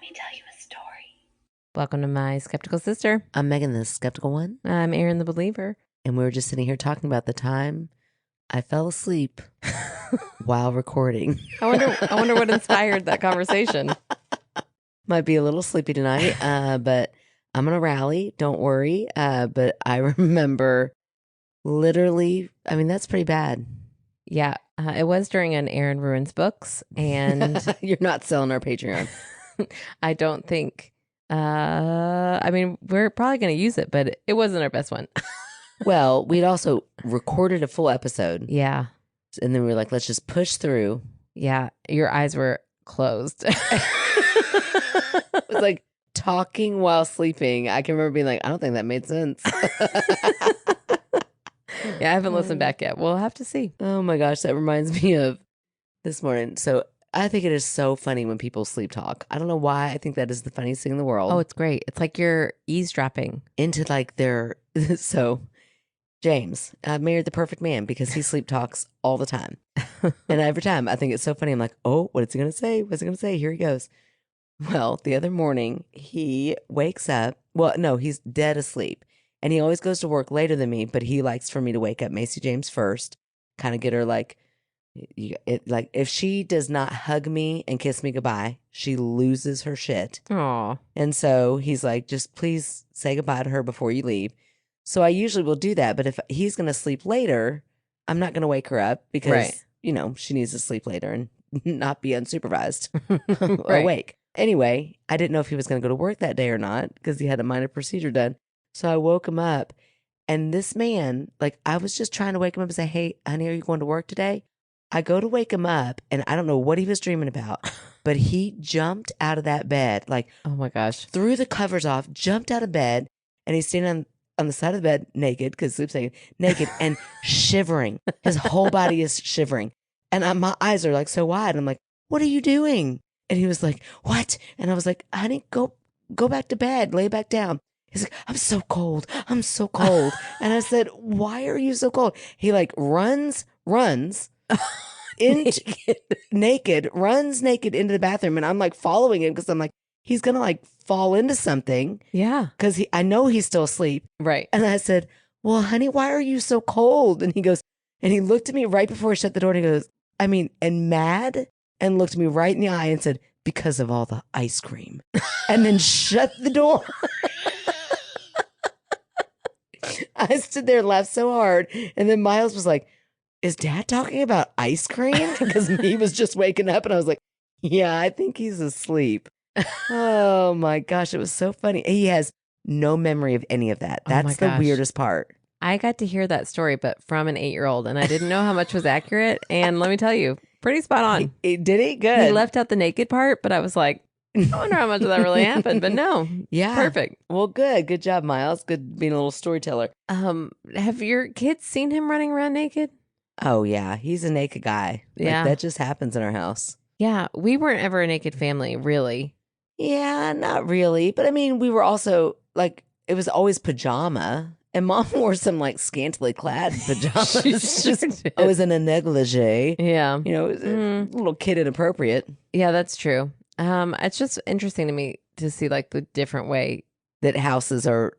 Let me tell you a story. Welcome to my skeptical sister. I'm Meghann, the skeptical one. I'm Erin, the believer. And we were just sitting here talking about the time I fell asleep while recording. I wonder what inspired that conversation. Might be a little sleepy tonight, but I'm going to rally. Don't worry. But I remember literally, I mean, that's pretty bad. Yeah, it was during an Erin Ruins Books, and You're not selling our Patreon. I don't think, I mean, we're probably going to use it, but it wasn't our best one. Well, we'd also recorded a full episode. Yeah. And then we were like, let's just push through. Yeah, your eyes were closed. It was like talking while sleeping. I can remember being like, I don't think that made sense. Yeah, I haven't listened back yet. We'll have to see. Oh my gosh, that reminds me of this morning. So I think it is so funny when people sleep talk. I don't know why. I think that is the funniest thing in the world. Oh, it's great. It's like you're eavesdropping. Into like their, so James, I married the perfect man because he sleep talks all the time. And every time I think it's so funny. I'm like, oh, what is he going to say? What's he going to say? Here he goes. Well, the other morning he wakes up. Well, no, he's dead asleep. And he always goes to work later than me, but he likes for me to wake up Macy James first, kind of get her like if she does not hug me and kiss me goodbye, she loses her shit. Aw. And so he's like, just please say goodbye to her before you leave. So I usually will do that. But if he's going to sleep later, I'm not going to wake her up because, Right. you know, she needs to sleep later and not be unsupervised Right. awake. Anyway, I didn't know if he was going to go to work that day or not because he had a minor procedure done. So I woke him up, and this man, like, I was just trying to wake him up and say, hey, honey, are you going to work today? I go to wake him up, and I don't know what he was dreaming about, but he jumped out of that bed, like, Oh my gosh. threw the covers off, jumped out of bed, and he's standing on the side of the bed naked, because sleep's naked, and shivering. His whole body is shivering. And my eyes are like so wide. I'm like, what are you doing? And he was like, what? And I was like, honey, go back to bed, lay back down. He's like, I'm so cold. I'm so cold. And I said, why are you so cold? He like runs naked, runs naked into the bathroom. And I'm like following him because I'm like, he's going to like fall into something. Yeah. Because I know he's still asleep. Right. And I said, well, honey, why are you so cold? And he goes, and he looked at me right before he shut the door and he goes, and mad, and looked me right in the eye and said, because of all the ice cream. And then shut the door. I stood there and laughed so hard. And then Miles was like, is Dad talking about ice cream? Because he was just waking up and I was like, yeah, I think he's asleep. Oh my gosh, it was so funny. He has no memory of any of that. Oh my That's the gosh. weirdest part. I got to hear that story, but from an 8-year-old, and I didn't know how much was accurate. And let me tell you, pretty spot on. Did he? Good. He left out the naked part, but I was like, I wonder how much of that really happened. But no, Yeah. perfect. Well, good. Good job, Miles. Good being a little storyteller. Have your kids seen him running around naked? Oh, yeah. He's a naked guy. Yeah. Like, that just happens in our house. Yeah, we weren't ever a naked family, really. Yeah, not really. But I mean, we were also like, it was always pajama. And Mom wore some like scantily clad pajamas. She sure did. I was in a negligee. Yeah. You know, it was a little kid inappropriate. Yeah, that's true. It's just interesting to me to see like the different way. That houses are,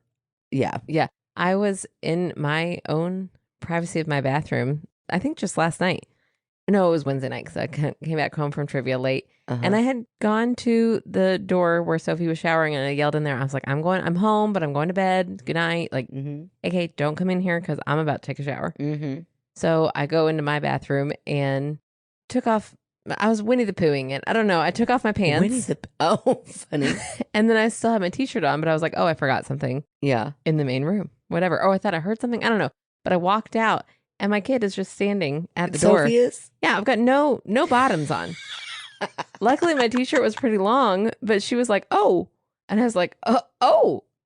yeah. Yeah. I was in my own privacy of my bathroom, I think just last night. No, it was Wednesday night because I came back home from trivia late. Uh-huh. And I had gone to the door where Sophie was showering and I yelled in there. I was like, I'm home, but I'm going to bed. Good night. Like, okay, don't come in here because I'm about to take a shower. Mm-hmm. So I go into my bathroom and took off. I was Winnie the Poohing it. I don't know. I took off my pants. Oh, funny. And then I still had my t-shirt on, but I was like, oh, I forgot something Yeah. in the main room. Whatever. Oh, I thought I heard something. I don't know. But I walked out and my kid is just standing at the door. Sophie is? Yeah, I've got no bottoms on. Luckily, my t-shirt was pretty long, but she was like, oh. And I was like,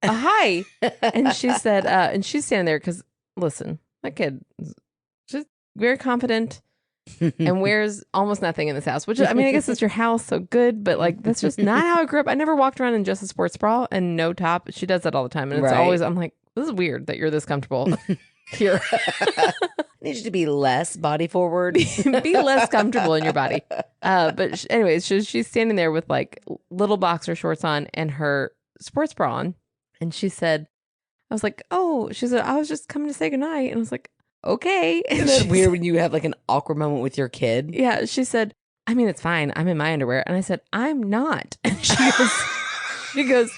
hi. And she said, and she's standing there because, listen, my kid is just very confident and wears almost nothing in this house, which, I mean, I guess it's your house, so good, but like, that's just not how I grew up. I never walked around in just a sports bra and no top. She does that all the time. And it's Right. always, I'm like, this is weird that you're this comfortable. here. I need you to be less body forward. Be less comfortable in your body. But anyways, she's standing there with like little boxer shorts on and her sports bra on. And she said, I was like, oh, she said, I was just coming to say goodnight. And I was like, okay. Isn't that weird when you have like an awkward moment with your kid? Yeah. She said, I mean, it's fine. I'm in my underwear. And I said, I'm not. And she goes,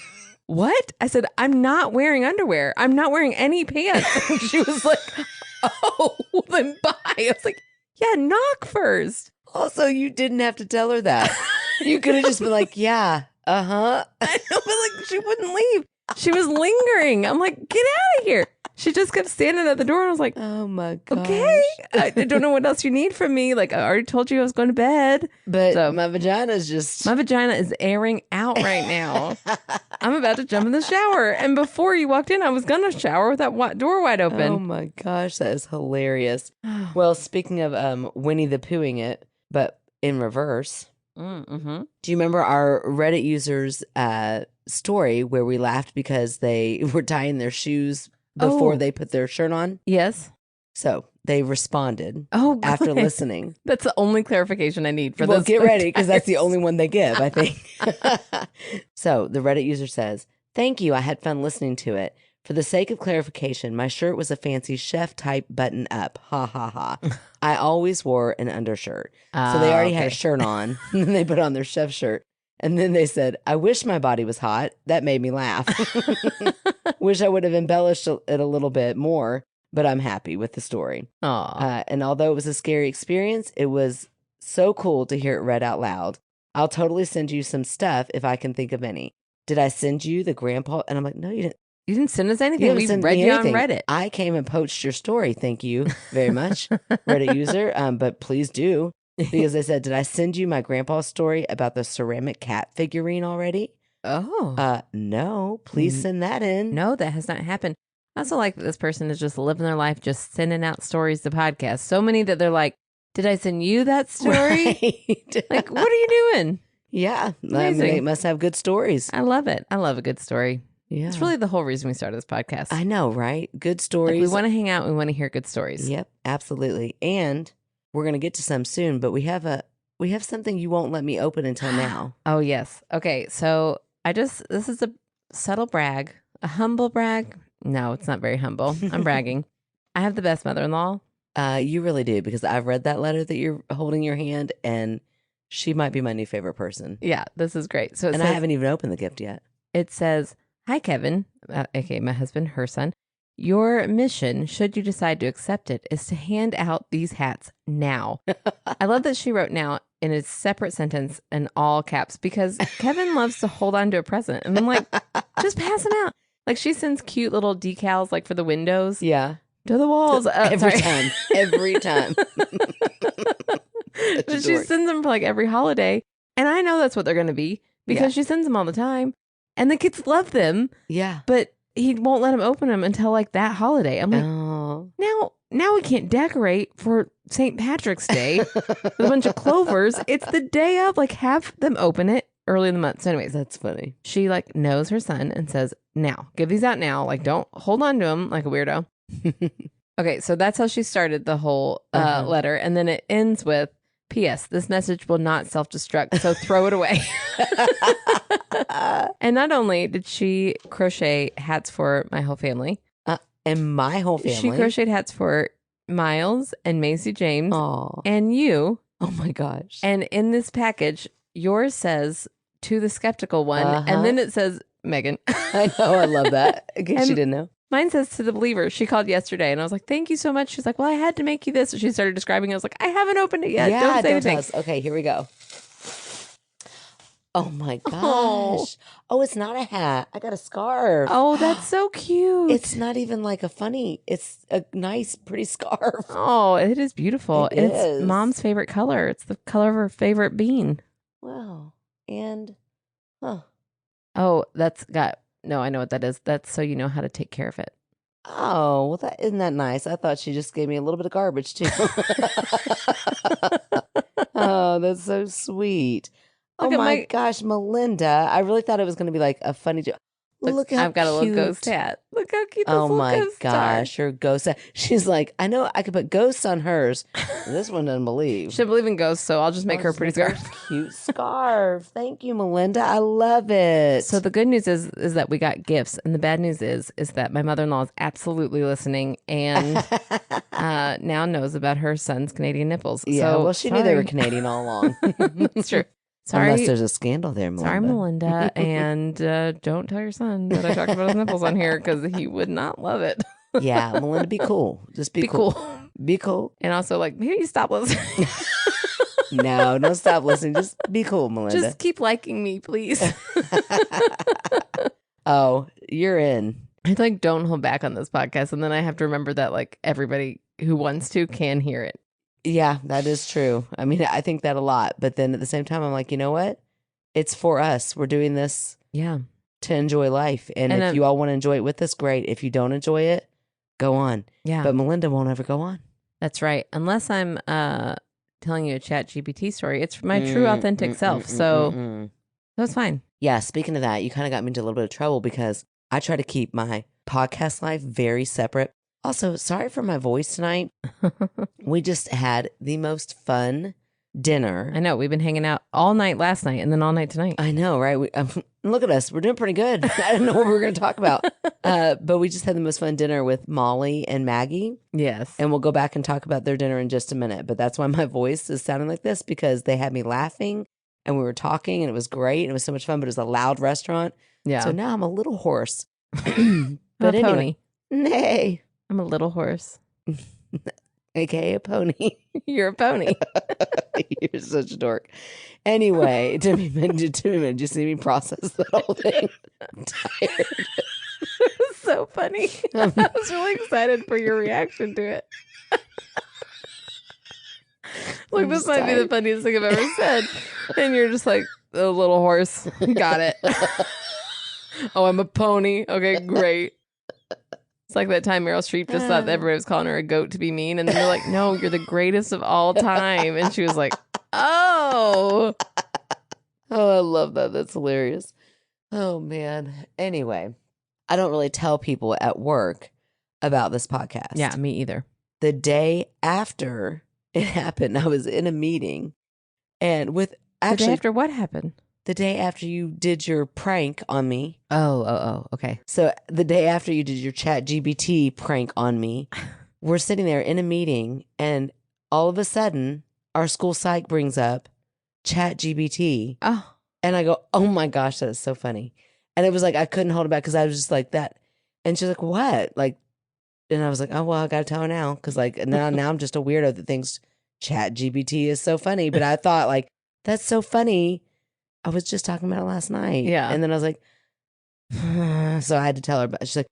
what? I said, I'm not wearing underwear. I'm not wearing any pants. And she was like, oh, well, then bye. I was like, yeah, knock first. Also, you didn't have to tell her that. You could have just been like, yeah, uh-huh. I know, but like she wouldn't leave. She was lingering. I'm like, get out of here. She just kept standing at the door. And I was like, oh my gosh. okay. I don't know what else you need from me. Like, I already told you I was going to bed. But So, my vagina is airing out right now. I'm about to jump in the shower. And before you walked in, I was going to shower with that door wide open. Oh my gosh, that is hilarious. Well, speaking of Winnie the Poohing it, but in reverse. Mm-hmm. Do you remember our Reddit users' story where we laughed because they were tying their shoes before they put their shirt on? Yes. So they responded good. after listening. That's the only clarification I need for Well, this. get ready because that's the only one they give, I think. So the Reddit user says, thank you. I had fun listening to it. For the sake of clarification, my shirt was a fancy chef type button up. Ha ha ha. I always wore an undershirt. So they already had a shirt on. And then they put on their chef shirt. And then they said, I wish my body was hot. That made me laugh. Wish I would have embellished it a little bit more, but I'm happy with the story. And although it was a scary experience, it was so cool to hear it read out loud. I'll totally send you some stuff if I can think of any. Did I send you the grandpa? And I'm like, no, you didn't. You didn't send us anything. We read you on Reddit. I came and poached your story. Thank you very much, Reddit user. But please do. Because they said, did I send you my grandpa's story about the ceramic cat figurine already? Oh. No. Please send that in. No, that has not happened. I also like that this person is just living their life, just sending out stories to podcasts. So many that they're like, did I send you that story? Right. Like, what are you doing? Yeah. Amazing. I mean, they must have good stories. I love it. I love a good story. Yeah. It's really the whole reason we started this podcast. I know, right? Good stories. Like, we want to hang out. We want to hear good stories. Yep, absolutely. And we're going to get to some soon, but we have something you won't let me open until now. Oh, yes. Okay. So this is a subtle brag, a humble brag. No, it's not very humble. I'm bragging. I have the best mother-in-law. You really do, because I've read that letter that you're holding in your hand, and she might be my new favorite person. Yeah, this is great. So I haven't even opened the gift yet. It says, hi, Kevin, aka my husband, her son. Your mission, should you decide to accept it, is to hand out these hats now. I love that she wrote now in a separate sentence in all caps, because Kevin loves to hold on to a present. And I'm like, just pass them out. Like, she sends cute little decals, like for the windows. Yeah. To the walls. Every time. Every time. But she sends them for like every holiday. And I know that's what they're going to be, because she sends them all the time. And the kids love them. Yeah. But he won't let him open them until like that holiday. I'm like, now we can't decorate for St. Patrick's Day with a bunch of clovers. It's the day of. Like, have them open it early in the month. So anyways, that's funny. She like knows her son and says, now, give these out now. Like, don't hold on to them like a weirdo. Okay, so that's how she started the whole letter. And then it ends with, P.S. This message will not self-destruct, so throw it away. And not only did she crochet hats for my whole family. And my whole family. She crocheted hats for Miles and Macy James. Aww. And you. Oh my gosh. And in this package, yours says, to the skeptical one. And then it says, Meghann. I know, I love that. In case she didn't know. Mine says, to the believer. She called yesterday and I was like, thank you so much. She's like, well, I had to make you this. So she started describing it. I was like, I haven't opened it yet. Yeah, don't say anything. Okay, here we go. Oh my gosh. Oh, it's not a hat. I got a scarf. Oh, that's so cute. It's not even like it's a nice, pretty scarf. Oh, it is beautiful. It and is. It's Mom's favorite color. It's the color of her favorite bean. Wow. And, Oh, no, I know what that is. That's so you know how to take care of it. Oh, well, isn't that nice? I thought she just gave me a little bit of garbage too. Oh, that's so sweet. Oh my gosh, Melinda. I really thought it was going to be like a funny joke. Look how I've got a little ghost cute. hat. Look how cute this Oh little my ghosts are. gosh, your ghost. She's like, I know I could put ghosts on hers. This one doesn't believe. She doesn't believe in ghosts, so I'll just make her a Just pretty make her scarf. a cute scarf. Thank you, Melinda. I love it. So the good news is that we got gifts, and the bad news is that my mother-in-law is absolutely listening and now knows about her son's Canadian nipples. Yeah, so well, she knew they were Canadian all along. That's true. Sorry, Unless there's a scandal there, Melinda. sorry, Melinda, and don't tell your son that I talked about his nipples on here because he would not love it. Yeah, Melinda, be cool. Just be cool. Be cool. And also, like, maybe you stop listening. No, don't stop listening. Just be cool, Melinda. Just keep liking me, please. Oh, you're in. I like don't hold back on this podcast, and then I have to remember that like everybody who wants to can hear it. Yeah, that is true. I mean, I think that a lot. But then at the same time, I'm like, you know what? It's for us. We're doing this Yeah. to enjoy life. And if you all want to enjoy it with us, great. If you don't enjoy it, go on. Yeah. But Melinda won't ever go on. That's right. Unless I'm telling you a chat GPT story. It's my true authentic self. So that's fine. Yeah, speaking of that, you kind of got me into a little bit of trouble because I try to keep my podcast life very separate. Also, sorry for my voice tonight. We just had the most fun dinner. I know. We've been hanging out all night last night and then all night tonight. I know, right? Look at us. We're doing pretty good. I didn't know what we were going to talk about. But we just had the most fun dinner with Molly and Maggie. Yes. And we'll go back and talk about their dinner in just a minute. But that's why my voice is sounding like this, because they had me laughing and we were talking and it was great. And it was so much fun, but it was a loud restaurant. Yeah. So now I'm a little hoarse. But anyway, pony. Nay. I'm a little horse. AKA a pony. You're a pony. You're such a dork. Anyway, Timmy, just see me process the whole thing. I'm tired. It was so funny. I was really excited for your reaction to it. Look, I'm this just might be the tired. funniest thing I've ever said. And you're just like, a little horse. Got it. Oh, I'm a pony. Okay, great. It's like that time Meryl Streep just thought that everybody was calling her a goat to be mean. And then they're like, no, you're the greatest of all time. And she was like, oh. Oh, I love that. That's hilarious. Oh, man. Anyway, I don't really tell people at work about this podcast. Yeah, me either. The day after it happened, I was in a meeting and with The actually day after what happened? the day after you did your prank on me. Oh, okay. So the day after you did your chat GBT prank on me, we're sitting there in a meeting and all of a sudden our school psych brings up chat GBT. Oh. And I go, oh my gosh, that is so funny. And it was like, I couldn't hold it back because I was just like that. And she's like, what? Like, and I was like, oh, well, I got to tell her now. Because like now I'm just a weirdo that thinks chat GBT is so funny. But I thought like, that's so funny. I was just talking about it last night. Yeah. And then I was like, so I had to tell her, but she's like,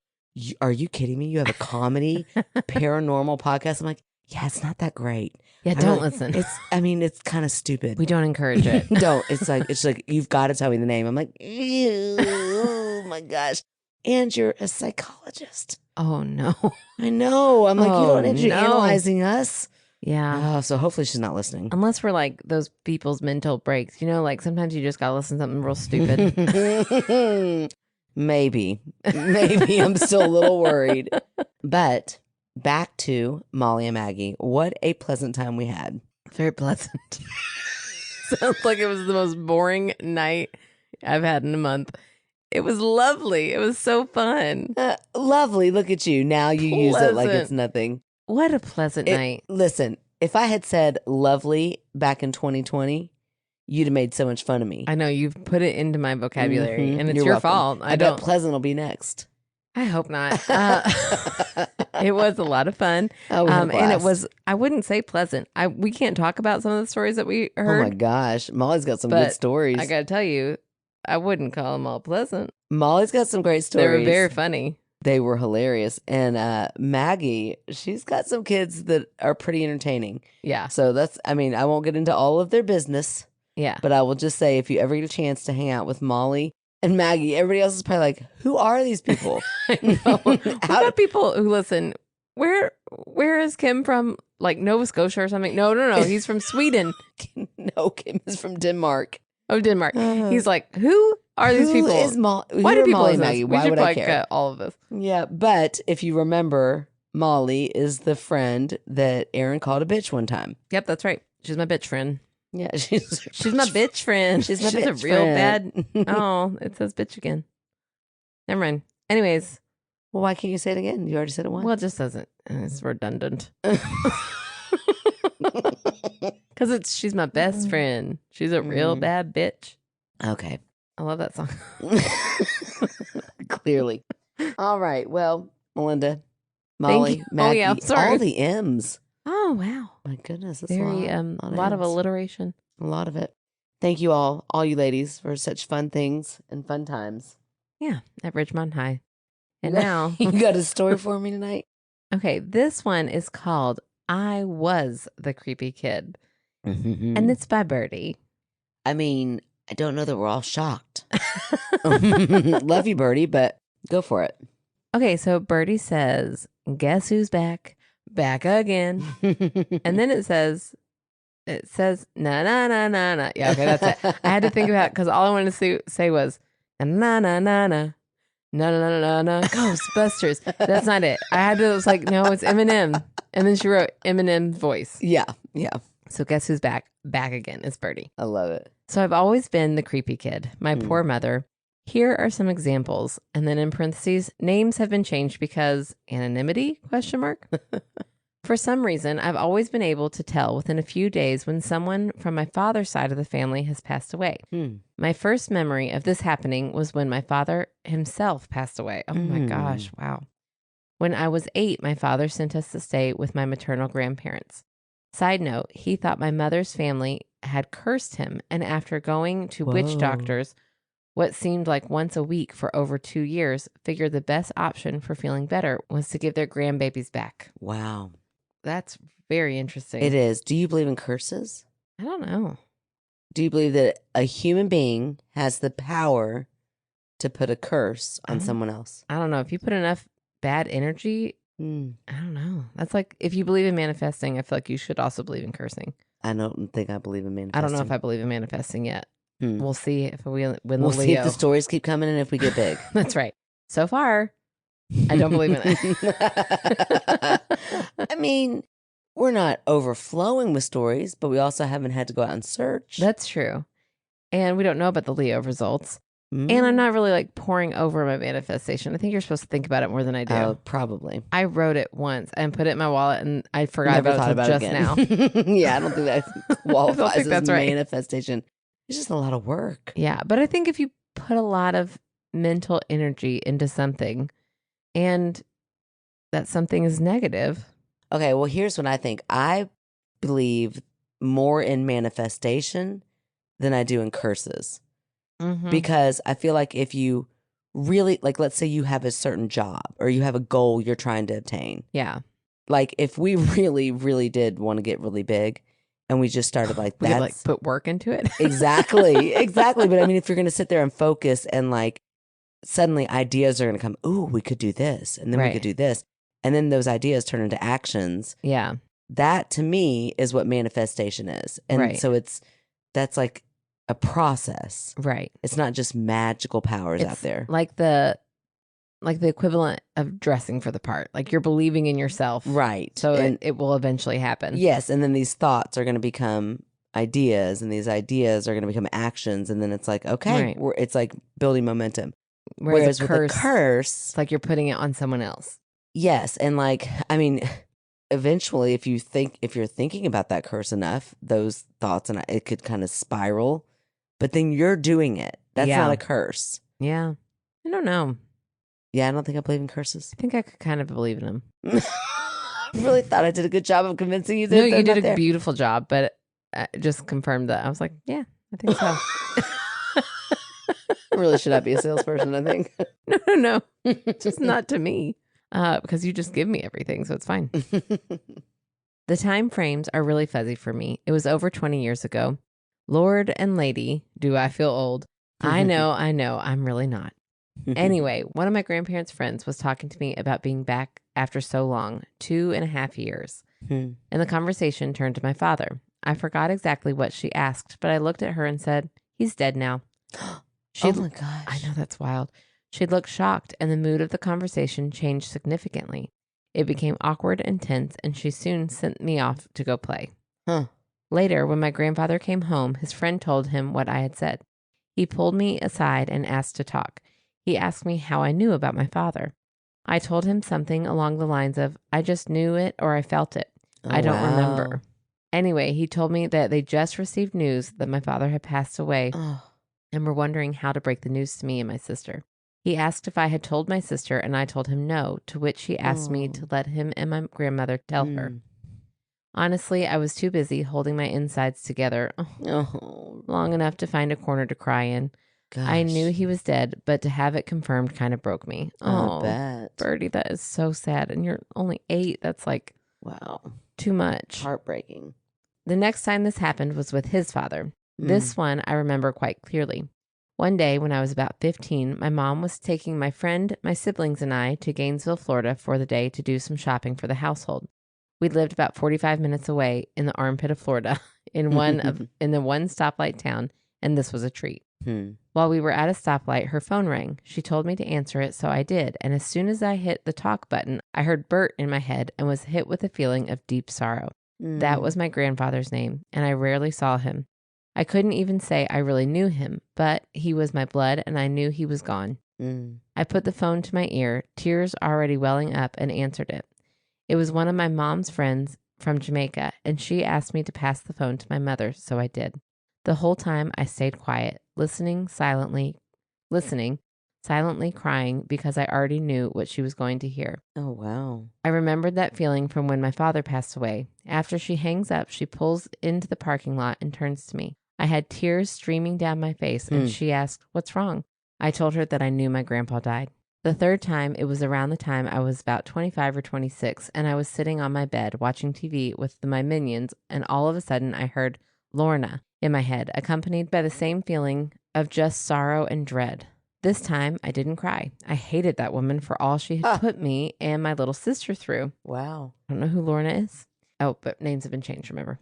are you kidding me? You have a comedy paranormal podcast? I'm like, yeah, it's not that great. Yeah, don't listen. It's kind of stupid. We don't encourage it. Don't. It's like, you've got to tell me the name. I'm like, ew, oh my gosh. And you're a psychologist. Oh, no. I know. I'm like, you don't want you no. analyzing us. Yeah. Oh, so hopefully she's not listening. Unless we're like those people's mental breaks. You know, like sometimes you just got to listen to something real stupid. Maybe I'm still a little worried. But back to Molly and Maggie. What a pleasant time we had. Very pleasant. Sounds like it was the most boring night I've had in a month. It was lovely. It was so fun. Lovely. Look at you. Now you use it like it's nothing. What a pleasant night. Listen, if I had said lovely back in 2020, you'd have made so much fun of me. I know you've put it into my vocabulary, and it's You're your welcome. fault. I bet pleasant will be next. I hope not. It was a lot of fun. Oh, we had a and it blast. was, I wouldn't say pleasant. We can't talk about some of the stories that we Oh heard. my gosh. Molly's got some But good stories. I got to tell you, I wouldn't call them all pleasant. Molly's got some great stories. They were very funny. They were hilarious. And Maggie, she's got some kids that are pretty entertaining. Yeah. So I won't get into all of their business, Yeah. but I will just say if you ever get a chance to hang out with Molly and Maggie, everybody else is probably like, who are these people? I know. We've got people who listen. Where is Kim from? Like Nova Scotia or something? No. He's from Sweden. No, Kim is from Denmark. of Denmark. He's like, who are these people? Why do people Molly listen to Maggie? this? Why would I care? All of this. Yeah, but if you remember, Molly is the friend that Aaron called a bitch one time. Yep, that's right. She's my bitch friend. Yeah, she's my bitch friend. She's bitch a real friend. bad. Oh, it says bitch again. Never mind. Anyways. Well, why can't you say it again? You already said it once. Well, it just doesn't. It's redundant. Because she's my best friend. She's a real bad bitch. Okay. I love that song. Clearly. All right. Well, Melinda, Molly, Maggie, I'm sorry. all the M's. Oh, wow. My goodness. That's Very, a lot of M's. alliteration. A lot of it. Thank you all you ladies, for such fun things and fun times. Yeah, at Ridgemont High. And now. You got a story for me tonight? Okay, this one is called I Was the Creepy Kid. Mm-hmm. And it's by Birdie. I mean, I don't know that we're all shocked. Love you, Birdie, but go for it. Okay, so Birdie says, guess who's back? Back again. And then it says, na na na na na. Yeah, okay, that's it. I had to think about it because all I wanted to say was, na na na na. Na na na na na. Ghostbusters. That's not it. I was like, no, it's Eminem. And then she wrote Eminem's voice. Yeah. So guess who's back? Back again. It's Birdie. I love it. So I've always been the creepy kid. My poor mother. Here are some examples. And then in parentheses, names have been changed because anonymity? ? For some reason, I've always been able to tell within a few days when someone from my father's side of the family has passed away. My first memory of this happening was when my father himself passed away. Oh my gosh, wow. When I was 8, my father sent us to stay with my maternal grandparents. Side note, he thought my mother's family had cursed him, and after going to witch doctors, what seemed like once a week for over 2 years, figured the best option for feeling better was to give their grandbabies back. Wow. That's very interesting. It is. Do you believe in curses? I don't know. Do you believe that a human being has the power to put a curse on someone else? I don't know. If you put enough bad energy, I don't know. That's like, if you believe in manifesting, I feel like you should also believe in cursing. I don't think I believe in manifesting. I don't know if I believe in manifesting yet. We'll see if we win the Leo. We'll see if the stories keep coming and if we get big. That's right. So far, I don't believe in it. I mean, we're not overflowing with stories, but we also haven't had to go out and search. That's true. And we don't know about the Leo results. And I'm not really like pouring over my manifestation. I think you're supposed to think about it more than I do. Oh, probably. I wrote it once and put it in my wallet and I forgot about it just now. Yeah, I don't think that qualifies as right. manifestation. It's just a lot of work. Yeah, but I think if you put a lot of mental energy into something and that something is negative. Okay, well, here's what I think. I believe more in manifestation than I do in curses. Because I feel like if you really, like, let's say you have a certain job or you have a goal you're trying to obtain. Yeah. Like, if we really, really did want to get really big and we just started like that. Like put work into it. Exactly. But I mean, if you're going to sit there and focus and like suddenly ideas are going to come, ooh, we could do this. And then we could do this. And then those ideas turn into actions. Yeah. That to me is what manifestation is. And so that's like a process. Right. It's not just magical powers out there. Like the equivalent of dressing for the part. Like you're believing in yourself. Right. So it will eventually happen. Yes. And then these thoughts are going to become ideas and these ideas are going to become actions. And then it's like, okay, it's like building momentum. Whereas with a curse, it's like you're putting it on someone else. Yes. And like, I mean, eventually if you're thinking about that curse enough, those thoughts and it could kind of spiral, but then you're doing it. That's not a curse. Yeah. I don't know. Yeah. I don't think I believe in curses. I think I could kind of believe in them. I really thought I did a good job of convincing you that. No, you did a beautiful job, but I just confirmed that. I was like, yeah, I think so. I really should not be a salesperson, I think. No. Just not to me. Because you just give me everything, so it's fine. The time frames are really fuzzy for me. It was over 20 years ago. Lord and lady, do I feel old? I know, I'm really not. Anyway, one of my grandparents' friends was talking to me about being back after so long, 2.5 years. And the conversation turned to my father. I forgot exactly what she asked, but I looked at her and said, He's dead now. Oh my gosh. I know, that's wild. She looked shocked, and the mood of the conversation changed significantly. It became awkward and tense, and she soon sent me off to go play. Huh. Later, when my grandfather came home, his friend told him what I had said. He pulled me aside and asked to talk. He asked me how I knew about my father. I told him something along the lines of, I just knew it or I felt it. I don't remember. Anyway, he told me that they just received news that my father had passed away and were wondering how to break the news to me and my sister. He asked if I had told my sister, and I told him no, to which he asked me to let him and my grandmother tell her. Honestly, I was too busy holding my insides together long enough to find a corner to cry in. Gosh. I knew he was dead, but to have it confirmed kind of broke me. I bet. Birdie, that is so sad. And you're only 8. That's like, wow, too much. Heartbreaking. The next time this happened was with his father. This one I remember quite clearly. One day when I was about 15, my mom was taking my friend, my siblings, and I to Gainesville, Florida for the day to do some shopping for the household. We lived about 45 minutes away in the armpit of Florida in the one stoplight town, and this was a treat. While we were at a stoplight, her phone rang. She told me to answer it, so I did, and as soon as I hit the talk button, I heard Bert in my head and was hit with a feeling of deep sorrow. That was my grandfather's name, and I rarely saw him. I couldn't even say I really knew him, but he was my blood, and I knew he was gone. I put the phone to my ear, tears already welling up, and answered it. It was one of my mom's friends from Jamaica, and she asked me to pass the phone to my mother, so I did. The whole time I stayed quiet, listening, silently crying because I already knew what she was going to hear. Oh, wow. I remembered that feeling from when my father passed away. After she hangs up, she pulls into the parking lot and turns to me. I had tears streaming down my face, and she asked, "What's wrong?" I told her that I knew my grandpa died. The third time, it was around the time I was about 25 or 26, and I was sitting on my bed watching TV with my minions, and all of a sudden I heard Lorna in my head, accompanied by the same feeling of just sorrow and dread. This time, I didn't cry. I hated that woman for all she had put me and my little sister through. Wow. I don't know who Lorna is. Oh, but names have been changed, remember?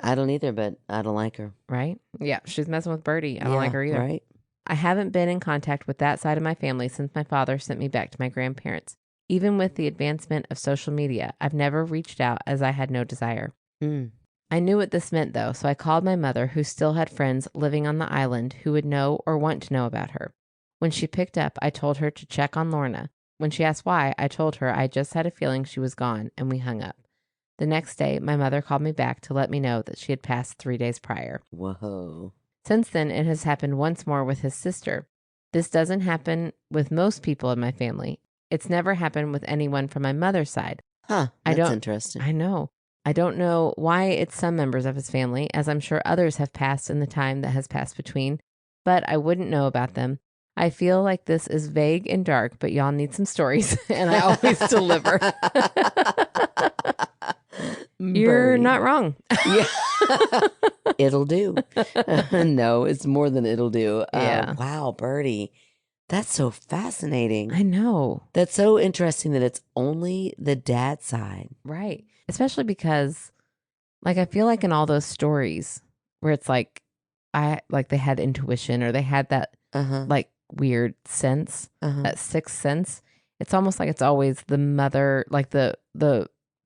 I don't either, but I don't like her. Right? Yeah, she's messing with Birdie. I don't like her either. Right? I haven't been in contact with that side of my family since my father sent me back to my grandparents. Even with the advancement of social media, I've never reached out as I had no desire. I knew what this meant, though, so I called my mother, who still had friends living on the island who would know or want to know about her. When she picked up, I told her to check on Lorna. When she asked why, I told her I just had a feeling she was gone, and we hung up. The next day, my mother called me back to let me know that she had passed 3 days prior. Whoa. Since then, it has happened once more with his sister. This doesn't happen with most people in my family. It's never happened with anyone from my mother's side. That's interesting. I know. I don't know why it's some members of his family, as I'm sure others have passed in the time that has passed between, but I wouldn't know about them. I feel like this is vague and dark, but y'all need some stories, and I always deliver. You're not wrong. Yeah. It'll do. No, it's more than it'll do. Yeah. Wow, Birdie. That's so fascinating. I know. That's so interesting that it's only the dad side. Right. Especially because, like, I feel like in all those stories where it's like, they had intuition or they had that, like, weird sense, that sixth sense. It's almost like it's always the mother, like the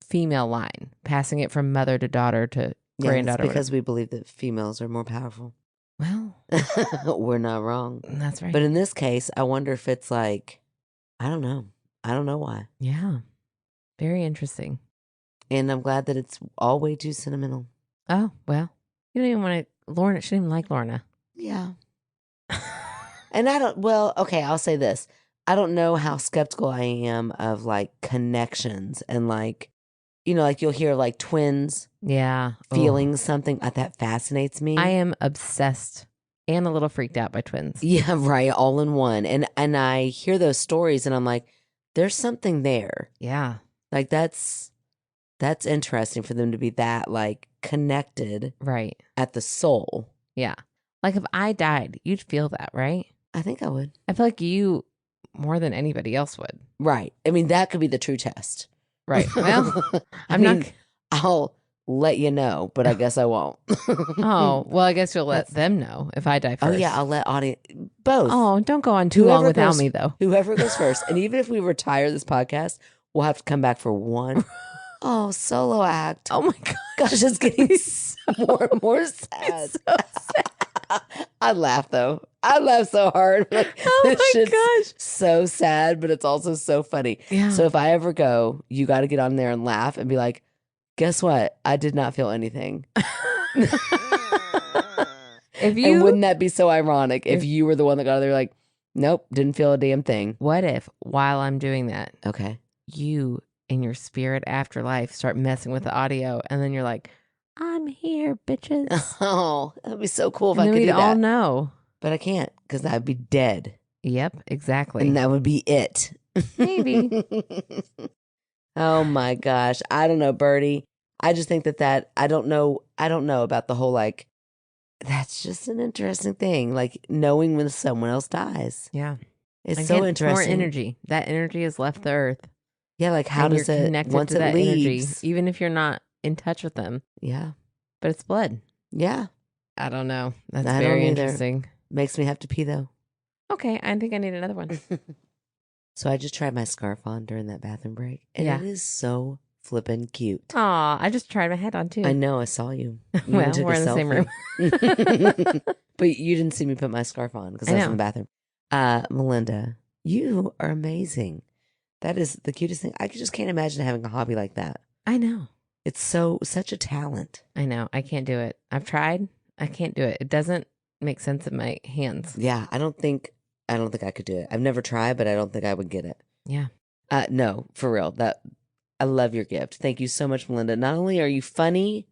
female line, passing it from mother to daughter to granddaughter. Because we believe that females are more powerful. Well, we're not wrong. That's right. But in this case, I wonder if it's like, I don't know. I don't know why. Yeah. Very interesting. And I'm glad that it's all way too sentimental. Oh, well, you don't even want to, Lorna, she didn't even like Lorna. Yeah. And okay, I'll say this. I don't know how skeptical I am of like connections and like, like you'll hear like twins feeling something. That fascinates me. I am obsessed and a little freaked out by twins. Yeah, right. All in one. And I hear those stories and I'm like, there's something there. Yeah. Like that's interesting for them to be that like connected. Right. At the soul. Yeah. Like if I died, you'd feel that, right? I think I would. I feel like you more than anybody else would. Right. I mean, that could be the true test. Right. Well, let you know, but I guess I won't. Oh, well, I guess you'll let That's- them know if I die Oh first. yeah, I'll let audience both. Oh, don't go on too long Whoever without goes- me, though. Whoever goes first, and even if we retire this podcast, we'll have to come back for one. Oh, solo act. Oh my gosh. Gosh, it's getting He's more and more It's sad. so sad. I laugh though. I laugh so hard. Like, Oh this my shit's gosh. so sad, but it's also so funny. Yeah. So if I ever go, you got to get on there and laugh and be like, guess what? I did not feel anything. If And you, wouldn't that be so ironic if you were the one that got there like, nope, didn't feel a damn thing. what if while I'm doing that, Okay. you in your spirit afterlife start messing with the audio, and then you're like, I'm here, bitches. Oh, that'd be so cool if And I then could we'd do all that. know. But I can't because I'd be dead. Yep, exactly. And that would be it. Maybe. Oh my gosh. I don't know, Birdie. I just think that I don't know about the whole like that's just an interesting thing. Like knowing when someone else dies. Yeah. It's Again, so it's more interesting. energy. That energy has left the earth. Yeah, like how and does you're it connected once to it that leaves? energy, even if you're not in touch with them. Yeah. But it's blood. Yeah. I don't know. That's I don't very either. interesting. Makes me have to pee though. Okay, I think I need another one. So I just tried my scarf on during that bathroom break. And Yeah. it is so flippin' cute. Aw, I just tried my head on too. I know, I saw you. You even Well, took we're a in the same selfie. But you didn't see me put my scarf on because I I was in know. the bathroom. Melinda, you are amazing. That is the cutest thing. I just can't imagine having a hobby like that. I know. It's such a talent. I know. I can't do it. I've tried. I can't do it. It doesn't make sense in my hands. Yeah, I don't think I could do it. I've never tried, but I don't think I would get it. Yeah. No, for real. I love your gift. Thank you so much, Melinda. Not only are you funny,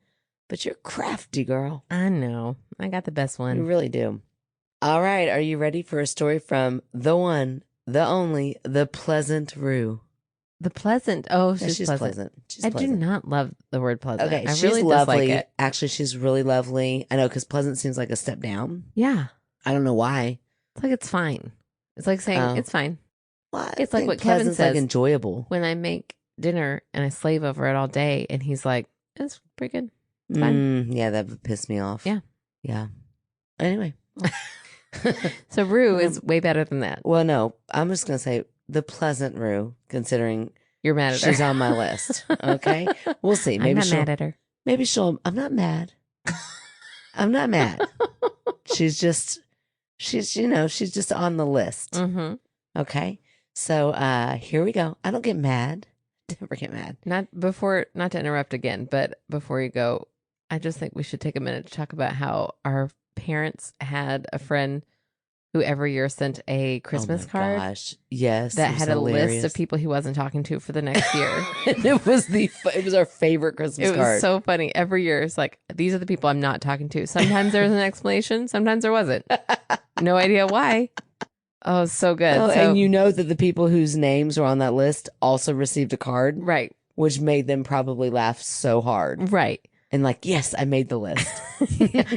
but you're crafty, girl. I know. I got the best You one. really do. All right, are you ready for a story from the one, the only, the Pleasant Rue? The pleasant. Oh, Yeah, she's pleasant. She's I pleasant. do not love the word pleasant. Okay, I she's really lovely. dislike it. Actually, she's really lovely. I know because pleasant seems like a step down. Yeah. I don't know why. It's like it's fine. It's like saying Oh. it's fine. Well, I It's like think what Kevin pleasant's, says. like enjoyable. When I make dinner and I slave over it all day, and he's like, it's pretty good. It's fine. Yeah, that would piss me off. Yeah. Yeah. Anyway. So Rue is way better than that. Well, no, I'm just gonna say the Pleasant Rue, considering You're mad at her. she's on my list. Okay, we'll see. I'm Maybe not she'll. mad at her. Maybe she'll. I'm not mad. I'm not mad. She's just on the list. Mm-hmm. Okay. So here we go. I don't get mad. Never get mad. Not to interrupt again, but before you go, I just think we should take a minute to talk about how our parents had a friend who every year sent a Christmas Oh my card gosh. Yes. that it was had a list hilarious. of people he wasn't talking to for the next year. And it was our favorite Christmas It was card. so funny. Every year, it's like, these are the people I'm not talking to. Sometimes there was an explanation. Sometimes there wasn't. No idea why. Oh, so good. Oh, So- and you know that the people whose names were on that list also received a card, Right. which made them probably laugh so hard. Right. And like, yes, I made the list.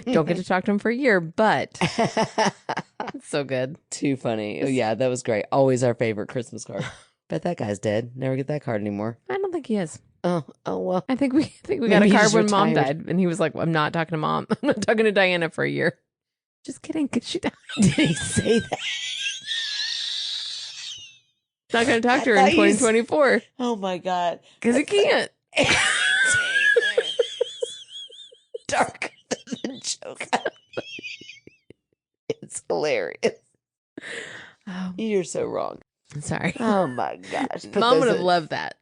Don't get to talk to him for a year, but it's so good. Too funny. Oh, yeah, that was great. Always our favorite Christmas card. Bet that guy's dead. Never get that card anymore. I don't think he is. Oh well. I think we got Maybe a he's card when mom retired. died, and he was like, "I'm not talking to mom. I'm not talking to Diana for a year." Just kidding, because she died. Did he say that? Not going to talk to her I in thought you s- 2024 Oh my god. because he can't. Darker than the joke. It's hilarious. Oh, You're so wrong. sorry. Oh my gosh. Put Mom those would have in- loved that.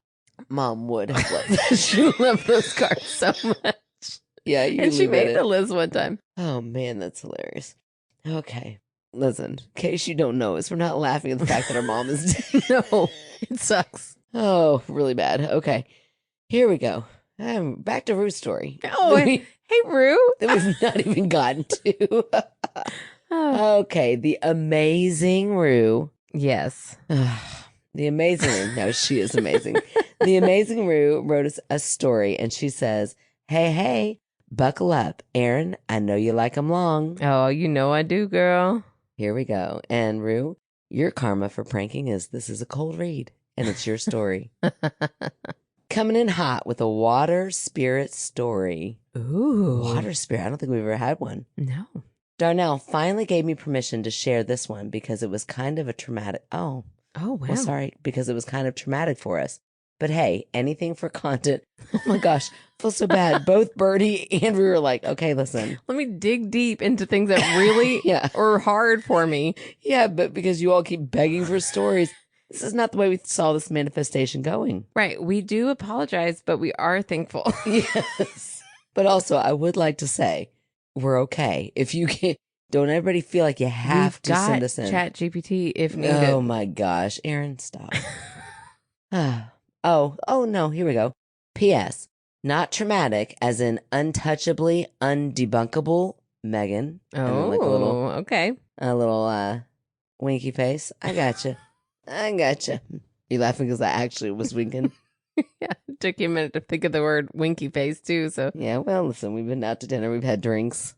Mom would have loved that. She loved those cards so much. Yeah, you And she leave made it the in. list one time. Oh man, that's hilarious. Okay. Listen, in case you don't know us, we're not laughing at the fact that our mom is dead. No, it sucks. Oh, really bad. Okay. Here we go. Back to Ruth's story. Oh, that, we, hey, Rue. that we've not even gotten to. Oh. Okay, the amazing Rue. Yes. The amazing Rue. No, she is amazing. The amazing Rue wrote us a story, and she says, hey, buckle up. Aaron, I know you like them long. Oh, you know I do, girl. Here we go. And Rue, your karma for pranking is this is a cold read, and it's your story. Coming in hot with a water spirit story. Ooh. Water spirit. I don't think we've ever had one. No. Darnell finally gave me permission to share this one because it was kind of a traumatic. Oh, Oh, wow. well, sorry, because it was kind of traumatic for us. But hey, anything for content. Oh my gosh, I feel so bad. Both Birdie and we were like, okay, listen. Let me dig deep into things that really Yeah. are hard for me. Yeah, but because you all keep begging for stories, this is not the way we saw this manifestation going. Right. We do apologize, but we are thankful. Yes. But also, I would like to say, we're okay. If you can, don't everybody feel like you have We've to got send us in. Chat GPT if needed. Oh my gosh, Aaron, stop. Oh no, here we go. P.S. Not traumatic, as in untouchably undebunkable, Meghann. And then like Okay. a little winky face. I gotcha. I gotcha. You laughing because I actually was winking? Yeah. It took you a minute to think of the word winky face too. So Yeah, well, listen, we've been out to dinner, we've had drinks.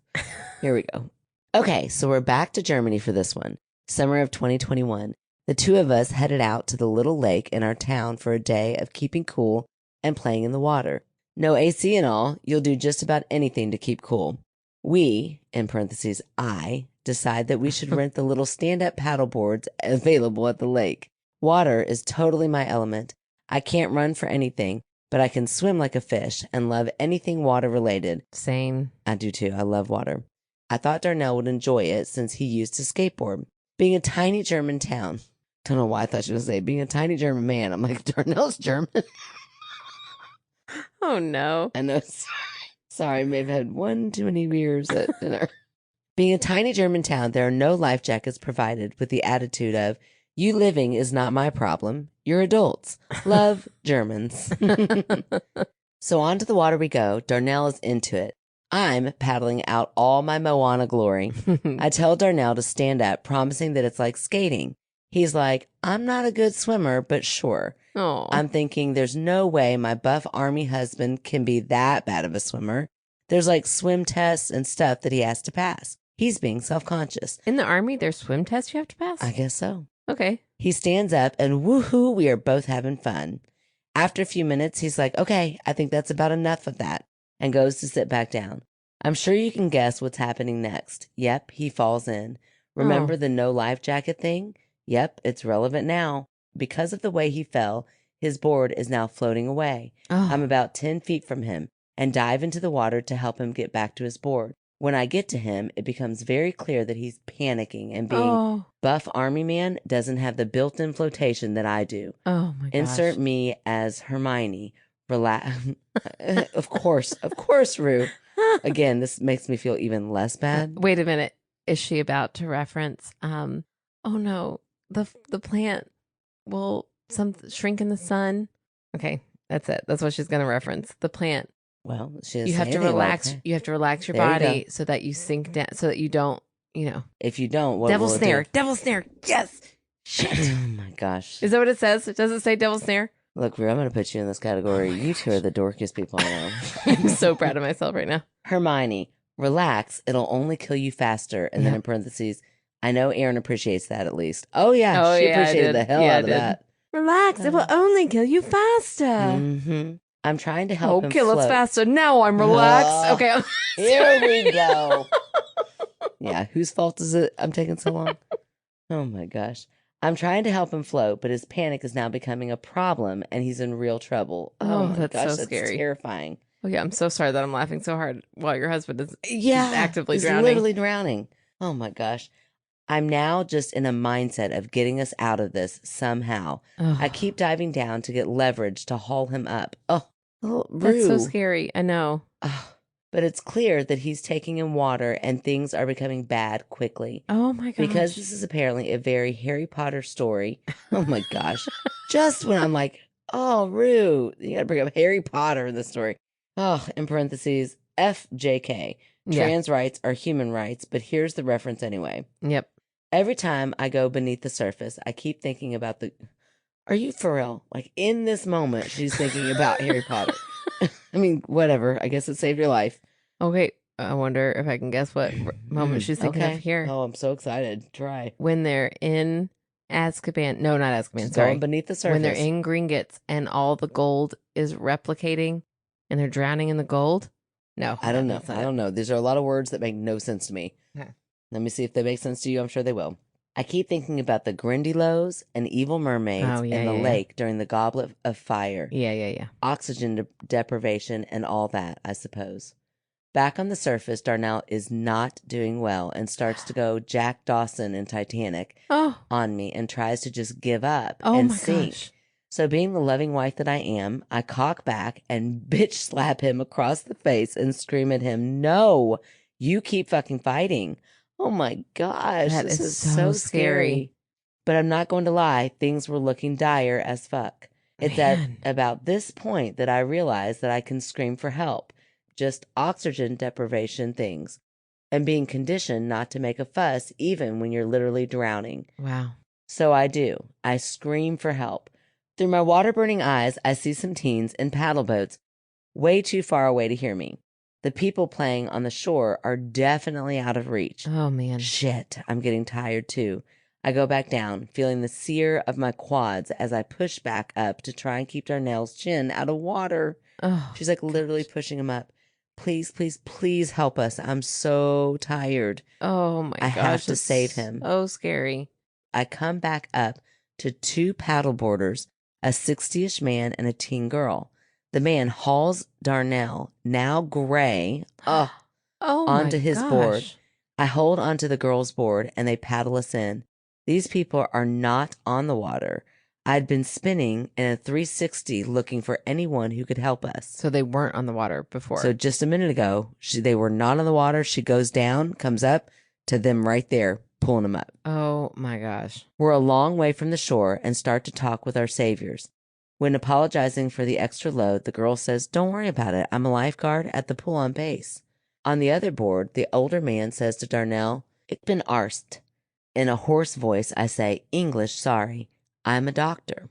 Here we go. Okay, so we're back to Germany for this one. Summer of 2021. The two of us headed out to the little lake in our town for a day of keeping cool and playing in the water. No AC and all, you'll do just about anything to keep cool. We, in parentheses, I, decide that we should rent the little stand-up paddle boards available at the lake. Water is totally my element. I can't run for anything, but I can swim like a fish and love anything water related. same. I do too. I love water. I thought Darnell would enjoy it since he used to skateboard. Being a tiny German town. Don't know why I thought you were going to say being a tiny German man. I'm like, Darnell's German. Oh no. I know. Sorry, may have had one too many beers at dinner. Being a tiny German town, there are no life jackets provided with the attitude of, you living is not my problem. You're adults. Love, Germans. So on to the water we go. Darnell is into it. I'm paddling out all my Moana glory. I tell Darnell to stand up, promising that it's like skating. He's like, I'm not a good swimmer, but sure. Oh. I'm thinking there's no way my buff army husband can be that bad of a swimmer. There's like swim tests and stuff that he has to pass. He's being self-conscious. In the army, there's swim tests you have to pass? I guess so. Okay. He stands up and woohoo, we are both having fun. After a few minutes, he's like, okay, I think that's about enough of that, and goes to sit back down. I'm sure you can guess what's happening next. Yep, he falls in. Remember the no life jacket thing? Yep, it's relevant now. Because of the way he fell, his board is now floating away. Oh. I'm about 10 feet from him and dive into the water to help him get back to his board. When I get to him, it becomes very clear that he's panicking and being buff army man doesn't have the built-in flotation that I do. Oh my gosh. Insert me as Hermione. Relax. Of course, Rue. Again, this makes me feel even less bad. Wait a minute. Is she about to reference? Oh no, the plant will shrink in the sun. Okay, that's it. That's what she's gonna reference. The plant. Well, she doesn't You say have to anything relax. like that. You have to relax your There you body go. so that you sink down, so that you don't. If you don't, what Devil will it snare. do? Devil snare. Yes. Shit. Oh my gosh. Is that what it says? It doesn't say devil snare. Look, Rue, I'm going to put you in this category. You two are the dorkiest people I know. I'm so proud of myself right now. Hermione, relax. It'll only kill you faster. And then in parentheses, I know Aaron appreciates that at least. Oh, yeah. Oh, she yeah, I appreciated did. the hell Yeah, I out of did. that. Relax. It will only kill you faster. Mm-hmm. I'm trying to help him Kill us float. faster. Now I'm relaxed. Okay. Here we go. Yeah, whose fault is it I'm taking so long? Oh my gosh. I'm trying to help him float, but his panic is now becoming a problem and he's in real trouble. Oh, my that's gosh, so that's scary. terrifying. Oh, yeah. I'm so sorry that I'm laughing so hard while your husband is Yeah, actively he's drowning. literally drowning. Oh my gosh. I'm now just in a mindset of getting us out of this somehow. Oh, I keep diving down to get leverage to haul him up. Oh, that's so Rue. scary. I know. Oh, but it's clear that he's taking in water and things are becoming bad quickly. Oh my gosh. Because this is apparently a very Harry Potter story. Oh my gosh. Just when I'm like, oh, Rue, you gotta bring up Harry Potter in this story. Oh, in parentheses, FJK. Trans rights are human rights, but here's the reference anyway. Yep. Every time I go beneath the surface, I keep thinking about the. Are you for real? Like in this moment, she's thinking about Harry Potter. I mean, whatever. I guess it saved your life. Okay. I wonder if I can guess what moment she's thinking of here. Oh, I'm so excited. Try. When they're in Azkaban. No, not Azkaban. Just Sorry. going beneath the surface. When they're in Gringotts and all the gold is replicating and they're drowning in the gold. No, I don't know. that's not I it. don't know. These are a lot of words that make no sense to me. Okay. Let me see if they make sense to you. I'm sure they will. I keep thinking about the Grindylows and evil mermaids in the lake during the Goblet of Fire. Yeah. Oxygen deprivation and all that, I suppose. Back on the surface, Darnell is not doing well and starts to go Jack Dawson in Titanic on me and tries to just give up and sink. Gosh. So being the loving wife that I am, I cock back and bitch slap him across the face and scream at him, "No, you keep fucking fighting." Oh my gosh, That this is is so scary. But I'm not going to lie, things were looking dire as fuck. It's at about this point that I realize that I can scream for help. Just oxygen deprivation things. And being conditioned not to make a fuss even when you're literally drowning. Wow. So I do. I scream for help. Through my water-burning eyes, I see some teens in paddle boats way too far away to hear me. The people playing on the shore are definitely out of reach. Oh, man. Shit, I'm getting tired too. I go back down, feeling the sear of my quads as I push back up to try and keep Darnell's chin out of water. She's like literally pushing him up. Please, please, please help us. I'm so tired. Oh my gosh. I have to save him. So scary. I come back up to two paddleboarders, a 60-ish man and a teen girl. The man hauls Darnell, now gray, onto his board. I hold onto the girl's board and they paddle us in. These people are not on the water. I'd been spinning in a 360 looking for anyone who could help us. So they weren't on the water before. So just a minute ago, they were not on the water. She goes down, comes up to them right there, pulling them up. Oh my gosh. We're a long way from the shore and start to talk with our saviors. When apologizing for the extra load, the girl says, "Don't worry about it. I'm a lifeguard at the pool on base." On the other board, the older man says to Darnell, "Ich bin Arzt." In a hoarse voice, I say, "English, sorry. I'm a doctor."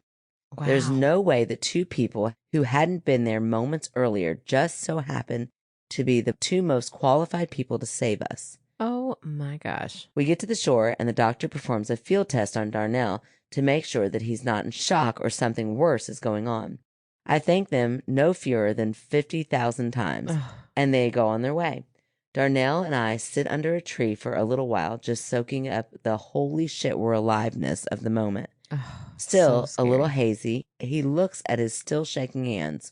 Wow. There's no way that two people who hadn't been there moments earlier just so happened to be the two most qualified people to save us. Oh my gosh. We get to the shore and the doctor performs a field test on Darnell to make sure that he's not in shock or something worse is going on. I thank them no fewer than 50,000 times, and they go on their way. Darnell and I sit under a tree for a little while, just soaking up the holy shit we're aliveness of the moment. Still a little hazy, he looks at his still shaking hands.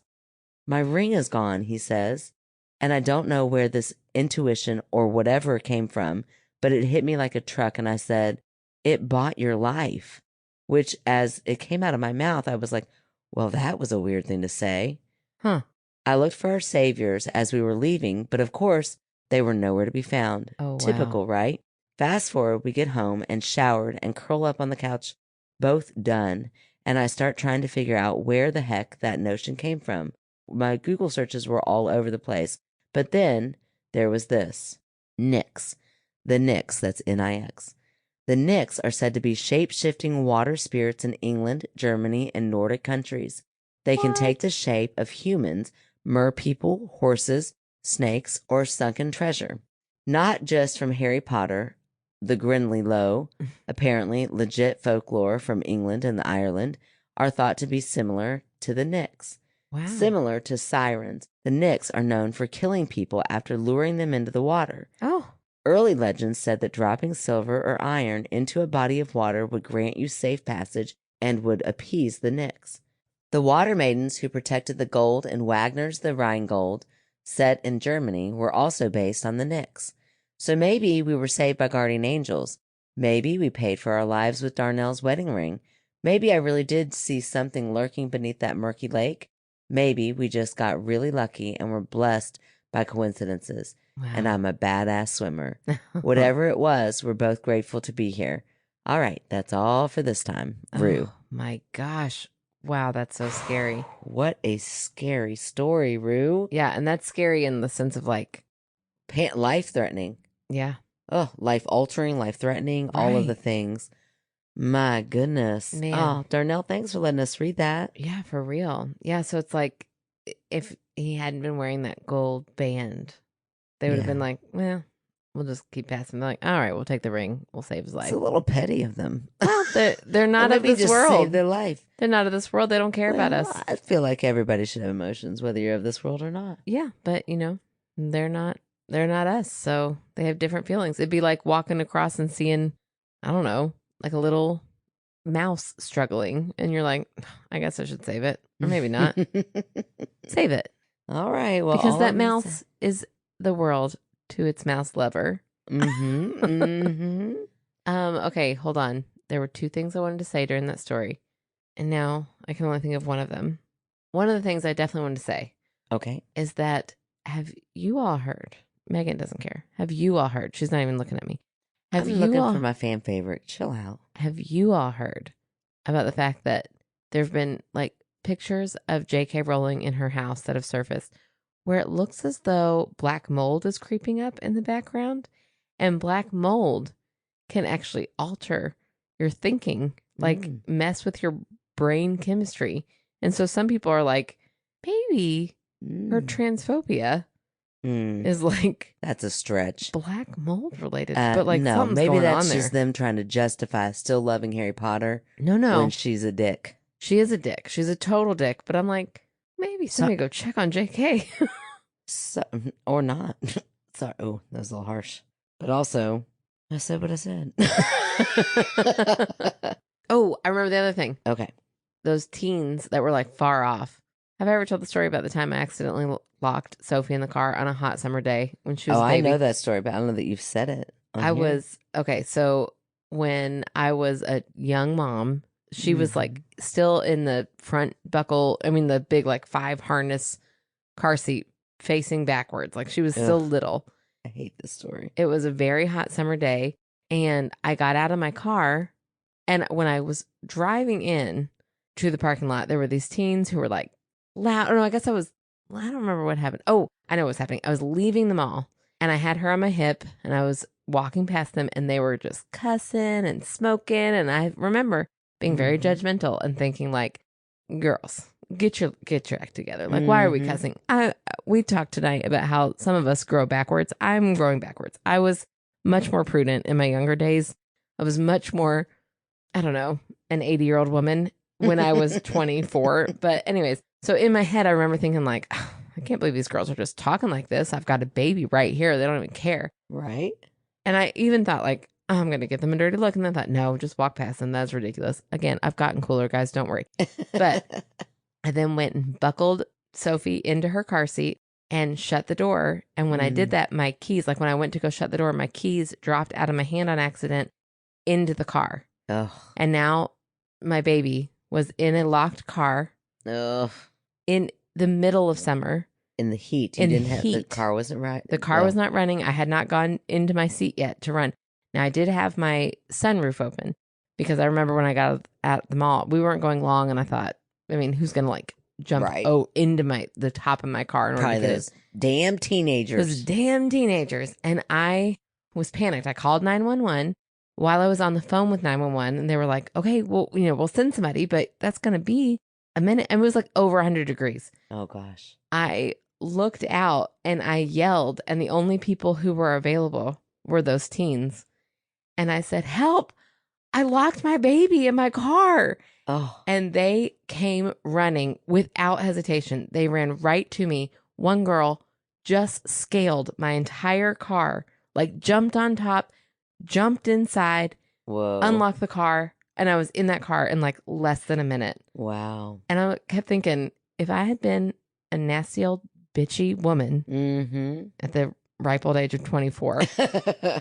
"My ring is gone," he says, and I don't know where this intuition or whatever came from, but it hit me like a truck, and I said, "It bought your life," which as it came out of my mouth, I was like, well, that was a weird thing to say. I looked for our saviors as we were leaving, but of course, they were nowhere to be found. Oh, wow. Typical, right? Fast forward, we get home and showered and curl up on the couch, both done, and I start trying to figure out where the heck that notion came from. My Google searches were all over the place, but then there was this. Nix. The Nix, that's N-I-X. The Nix are said to be shape-shifting water spirits in England, Germany, and Nordic countries. They can take the shape of humans, mer people, horses, snakes, or sunken treasure. Not just from Harry Potter, the Grinly Low, apparently legit folklore from England and Ireland, are thought to be similar to the Nix. Wow. Similar to sirens, the Nix are known for killing people after luring them into the water. Early legends said that dropping silver or iron into a body of water would grant you safe passage and would appease the Nix. The water maidens who protected the gold in Wagner's The Rheingold, set in Germany, were also based on the Nix. So maybe we were saved by guardian angels. Maybe we paid for our lives with Darnell's wedding ring. Maybe I really did see something lurking beneath that murky lake. Maybe we just got really lucky and were blessed by coincidences. Wow. And I'm a badass swimmer. Whatever it was, we're both grateful to be here. All right, that's all for this time. Rue. Oh my gosh. Wow, that's so scary. What a scary story, Rue. Yeah, and that's scary in the sense of like... life-threatening. Yeah. Oh, life-altering, life-threatening, all of the things. My goodness. Man. Oh, Darnell, thanks for letting us read that. Yeah, for real. Yeah, so it's like if he hadn't been wearing that gold band, they would have been like, well, we'll just keep passing. They're like, all right, we'll take the ring. We'll save his It's life. a little petty of them. Well, they're not Well, of maybe this just world. save their life. They're not of this world. They don't care about Well, us. I feel like everybody should have emotions, whether you're of this world or not. Yeah, but they're not us. So they have different feelings. It'd be like walking across and seeing, I don't know, like a little mouse struggling, and you're like, I guess I should save it, or maybe not. Save it. All right. Well, Because all that I'm gonna mouse is the world to its mouse lover. Okay, hold on. There were two things I wanted to say during that story, and now I can only think of one of them. One of the things I definitely wanted to say Okay. is that, have you all heard? Meghann doesn't care. Have you all heard? She's not even looking at me. Have I'm you looking all for my fan favorite. Chill out. Have you all heard about the fact that there have been like pictures of J.K. Rowling in her house that have surfaced where it looks as though black mold is creeping up in the background, and black mold can actually alter your thinking, like mess with your brain chemistry. And so some people are like, maybe her transphobia is like that's a stretch, black mold related, but like no, something's maybe going that's on there. just them trying to justify still loving Harry Potter. No, when she's a dick. She is a dick. She's a total dick. But I'm like, maybe somebody go check on JK. Or not. Sorry. Oh, that was a little harsh. But also, I said what I said. Oh, I remember the other thing. Okay. Those teens that were like far off. Have I ever told the story about the time I accidentally locked Sophie in the car on a hot summer day when she was a baby? I know that story, but I don't know that you've said it. Okay. So when I was a young mom, she was like still in the front buckle. I mean, the big like 5 harness car seat facing backwards. Like she was still little. I hate this story. It was a very hot summer day, and I got out of my car, and when I was driving in to the parking lot, there were these teens who were like loud. Oh, no, I don't remember what happened. Oh, I know what was happening. I was leaving the mall, and I had her on my hip, and I was walking past them, and they were just cussing and smoking, and I remember being very judgmental and thinking like, girls, get your act together. Like, why are we cussing? We talked tonight about how some of us grow backwards. I'm growing backwards. I was much more prudent in my younger days. I was much more, I don't know, an 80-year-old woman when I was 24. But anyways, so in my head, I remember thinking like, oh, I can't believe these girls are just talking like this. I've got a baby right here. They don't even care. Right. And I even thought like, oh, I'm going to give them a dirty look. And then I thought, no, just walk past them. That's ridiculous. Again, I've gotten cooler, guys. Don't worry. But I then went and buckled Sophie into her car seat and shut the door. And when I did that, my keys, like when I went to go shut the door, my keys dropped out of my hand on accident into the car. Ugh. And now my baby was in a locked car in the middle of summer. In the heat. The car wasn't right. The car was not running. I had not gone into my seat yet to run. Now, I did have my sunroof open because I remember when I got at the mall, we weren't going long, and I thought, I mean, who's going to like jump into the top of my car? Probably those damn teenagers. Those damn teenagers. And I was panicked. I called 911 while I was on the phone with 911, and they were like, okay, well, we'll send somebody, but that's going to be a minute. And it was like over 100 degrees. Oh, gosh. I looked out and I yelled, and the only people who were available were those teens. And I said, help, I locked my baby in my car. Oh. And they came running without hesitation. They ran right to me. One girl just scaled my entire car, like jumped on top, jumped inside, unlocked the car. And I was in that car in like less than a minute. Wow. And I kept thinking, if I had been a nasty old bitchy woman at the ripe old age of 24,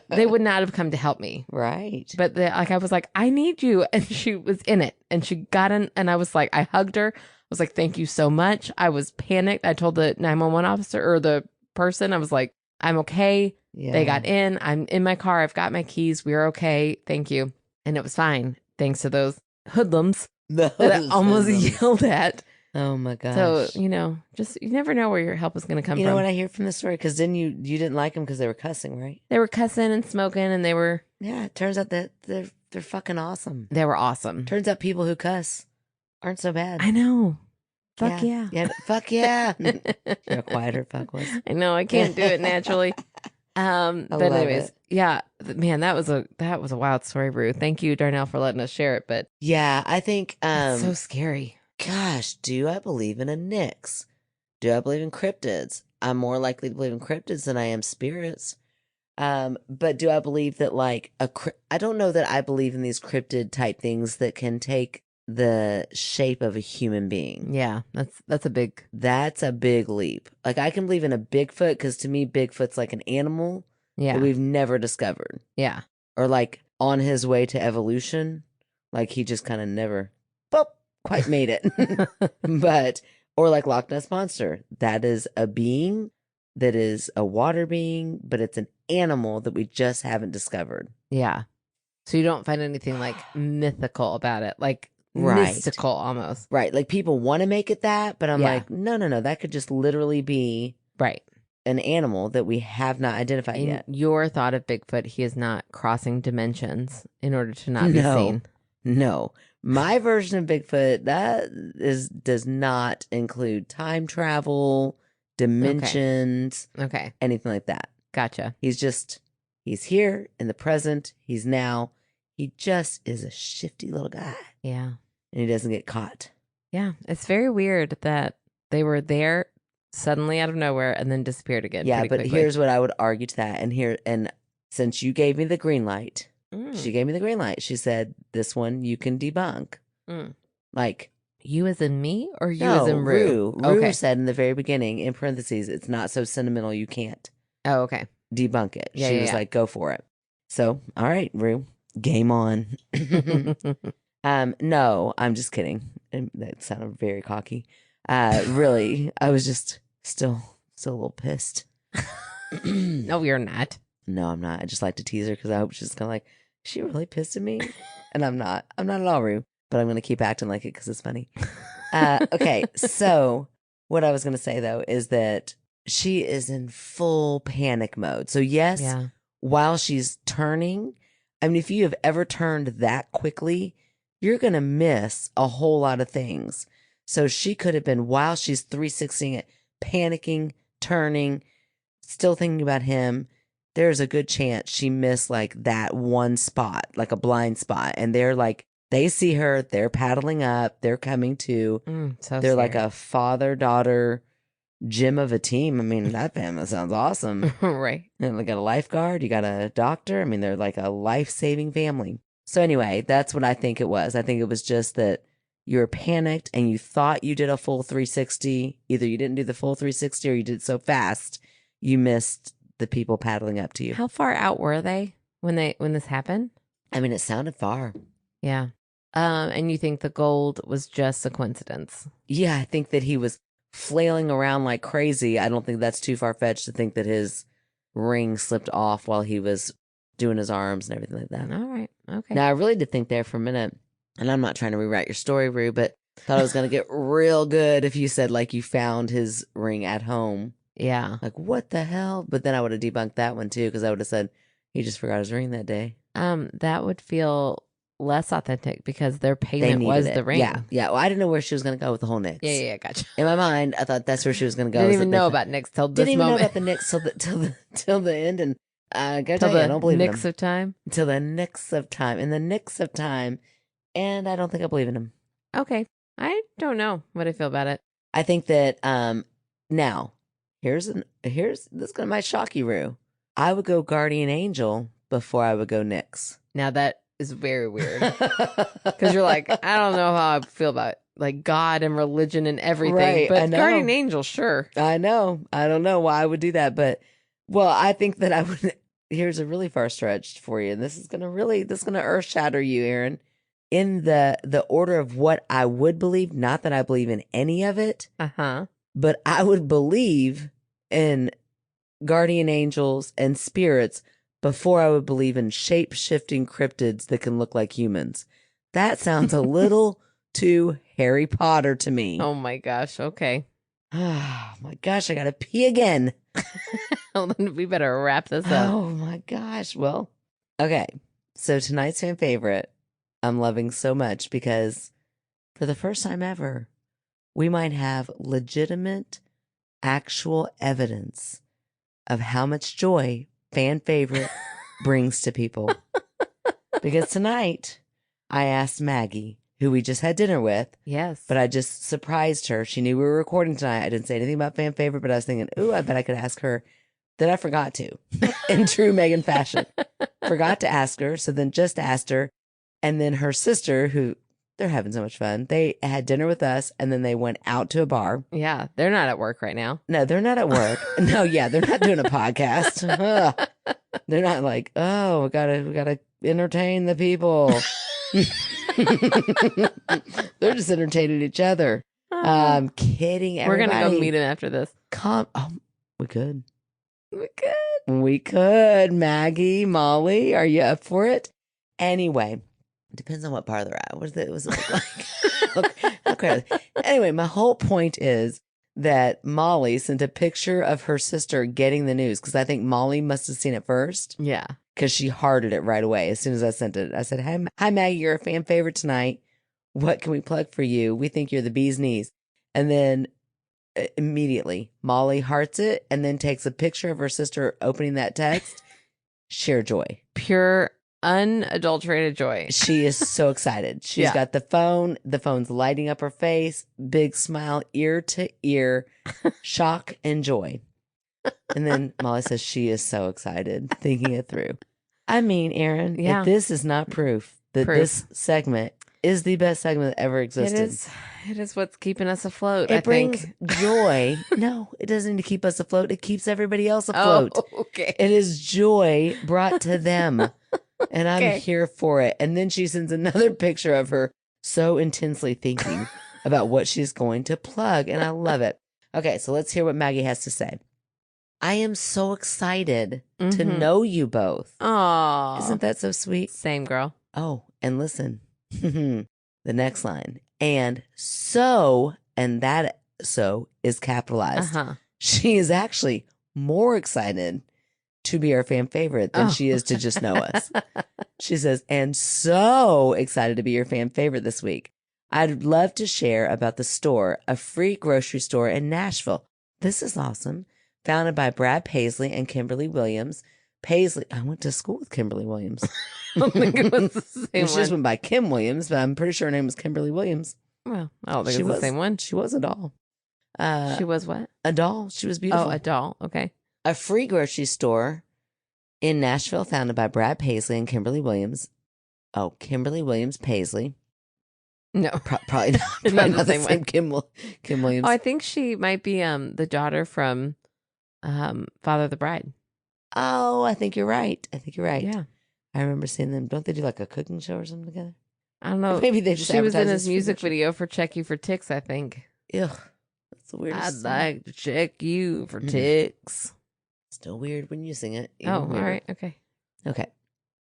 they would not have come to help me. Right. But I was like, I need you. And she was in it. And she got in. And I was like, I hugged her. I was like, thank you so much. I was panicked. I told the 911 officer or the person, I was like, I'm okay. Yeah. They got in. I'm in my car. I've got my keys. We're okay. Thank you. And it was fine. Thanks to those hoodlums that I almost yelled at. Oh my gosh. So, just you never know where your help is going to come from. You know what I hear from the story? Because then you didn't like them because they were cussing, right? They were cussing and smoking, and they were... Yeah, it turns out that they're fucking awesome. They were awesome. Turns out people who cuss aren't so bad. I know. Fuck yeah. Yeah, fuck yeah. You're a quieter fuck was. I know, I can't do it naturally. But love anyways, it. yeah, man, that was a wild story, Rue. Thank you, Darnell, for letting us share it. But Yeah, I think, it's so scary. gosh, do I believe in a Nix? Do I believe in cryptids? I'm more likely to believe in cryptids than I am spirits. But do I believe that like I don't know that I believe in these cryptid type things that can take the shape of a human being. Yeah, that's a big. That's a big leap. Like I can believe in a Bigfoot because to me, Bigfoot's like an animal that Yeah, we've never discovered, yeah, or like on his way to evolution, like he just kind of never, boop, quite made it. But or like Loch Ness monster, that is a being that is a water being, but it's an animal that we just haven't discovered. yeah. So you don't find anything like mythical about it, like Right. mystical almost. Right. Like people want to make it that, but I'm Yeah. like, no, no, no. That could just literally be Right. an animal that we have not identified In yet. your thought of Bigfoot, he is not crossing dimensions in order to not be No. seen. No. My version of Bigfoot, does not include time travel, dimensions, Okay. anything like that. Gotcha. He's here in the present. He's now. He just is a shifty little guy. Yeah. And he doesn't get caught. Yeah. It's very weird that they were there suddenly out of nowhere and then disappeared again. Yeah, pretty but quickly. here's what I would argue to that. And since you gave me the green light, Mm. she gave me the green light. She said, this one you can debunk. Mm. Like, You as in me or you no, as in Rue? Rue Okay. said in the very beginning, in parentheses, it's not so sentimental you can't Oh, okay. debunk it. Yeah, She yeah, was yeah. like, go for it. So, all right, Rue, game on. No, I'm just kidding. That sounded very cocky. Really, I was just still a little pissed. No, you're not. No, I'm not. I just like to tease her because I hope she's gonna like, is she really pissed at me? And I'm not. I'm not at all, Rue. But I'm gonna keep acting like it because it's funny. Okay, so what I was gonna say though is that she is in full panic mode. So yes, Yeah. while she's turning, I mean, if you have ever turned that quickly, you're gonna miss a whole lot of things. So she could have been, while she's 360ing it, panicking, turning, still thinking about him. There's a good chance she missed like that one spot, like a blind spot. And they're like, they see her, they're paddling up, they're coming to. So They're like scary. a father-daughter gym of a team. I mean, that family sounds awesome. Right. And they got a lifeguard, you got a doctor. I mean, they're like a life-saving family. So anyway, that's what I think it was. I think it was just that you were panicked and you thought you did a full 360. Either you didn't do the full 360 or you did it so fast you missed the people paddling up to you. How far out were they when this happened? I mean, it sounded far. Yeah. And you think the gold was just a coincidence? Yeah, I think that he was flailing around like crazy. I don't think that's too far-fetched to think that his ring slipped off while he was doing his arms and everything like that. All right. Okay. Now, I really did think there for a minute, and I'm not trying to rewrite your story, Rue, but thought it was going to get real good if you said, like, you found his ring at home. Yeah. Like, what the hell? But then I would have debunked that one, too, because I would have said he just forgot his ring that day. That would feel less authentic because their They payment needed was it. the ring. Yeah, yeah. Well, I didn't know where she was going to go with the whole Nix. Yeah, gotcha. In my mind, I thought that's where she was going to go. Didn't is even that know they- about Nix till this Didn't even moment. know about the Nix till the end, and I gotta Till tell you, I the don't believe in Nix him. of Time. Till the Nix of Time, in the Nix of Time, and I don't think I believe in him. Okay. I don't know what I feel about it. I think that now here's this gonna might shock you, Rue. I would go Guardian Angel before I would go Nix. Now that is very weird because you're like, I don't know how I feel about like God and religion and everything, Right, I but know. Guardian Angel, sure. I know. I don't know why I would do that, but well, I think that I would. Here's a really far stretch for you, and this is gonna earth shatter you, Aaron. In the order of what I would believe, not that I believe in any of it, but I would believe in guardian angels and spirits before I would believe in shape-shifting cryptids that can look like humans. That sounds a little too Harry Potter to me. Oh my gosh. Okay. Oh my gosh, I gotta pee again. Well, then we better wrap this up. Oh my gosh. Well, okay. So tonight's fan favorite, I'm loving so much because for the first time ever, we might have legitimate, actual evidence of how much joy fan favorite brings to people. Because tonight, I asked Maggie, who we just had dinner with, Yes. but I just surprised her. She knew we were recording tonight. I didn't say anything about fan favorite, but I was thinking, ooh, I bet I could ask her. Then I forgot to, in true Meghann fashion. Forgot to ask her, so then just asked her. And then her sister, who they're having so much fun, they had dinner with us, and then they went out to a bar. Yeah, they're not at work right now. No, they're not at work. No, yeah, they're not doing a podcast. Ugh. They're not like, oh, we gotta entertain the people. They're just entertaining each other. I'm kidding. We're Everybody. gonna go meet him after this. We could. We could. We could. Maggie, Molly, are you up for it? Anyway, it depends on what bar they're at. What was it like? Okay. Anyway, my whole point is that Molly sent a picture of her sister getting the news because I think Molly must have seen it first. Yeah. Because she hearted it right away as soon as I sent it. I said, hi, Maggie, you're a fan favorite tonight. What can we plug for you? We think you're the bee's knees. And then immediately, Molly hearts it and then takes a picture of her sister opening that text. Sheer joy. Pure, unadulterated joy. She is so excited. She's got the phone. The phone's lighting up her face. Big smile, ear to ear, shock and joy. And then Molly says she is so excited, thinking it through. I mean, Erin, if this is not proof that this segment is the best segment that ever existed. It is what's keeping us afloat, It brings joy. No, it doesn't need to keep us afloat. It keeps everybody else afloat. Oh, okay. It is joy brought to them. And I'm here for it. And then she sends another picture of her so intensely thinking about what she's going to plug. And I love it. Okay, so let's hear what Maggie has to say. I am so excited to know you both. Aw. Isn't that so sweet? Same, girl. Oh, and listen, the next line. And so, and that so is capitalized. She is actually more excited to be our fan favorite than she is to just know us. She says, and so excited to be your fan favorite this week. I'd love to share about the store, a free grocery store in Nashville. This is awesome. Founded by Brad Paisley and Kimberly Williams. Paisley, I went to school with Kimberly Williams. I don't think it was the same She just went by Kim Williams, but I'm pretty sure her name was Kimberly Williams. Well, I don't think it's the same one. She was a doll. She was what? A doll. She was beautiful. Oh, a doll. Okay. A free grocery store in Nashville founded by Brad Paisley and Kimberly Williams. Oh, Kimberly Williams Paisley. No. Probably not. Probably not the same Kim Williams. Oh, I think she might be the daughter from Father of the Bride. Oh, I think you're right. Yeah. I remember seeing them. Don't they do like a cooking show or something together? I don't know. Or maybe they just She was in advertise his this music free video for Check You for Ticks, I think. Ugh. That's the weirdest. I'd like to check you for ticks. Still weird when you sing it. Oh, all right. Okay.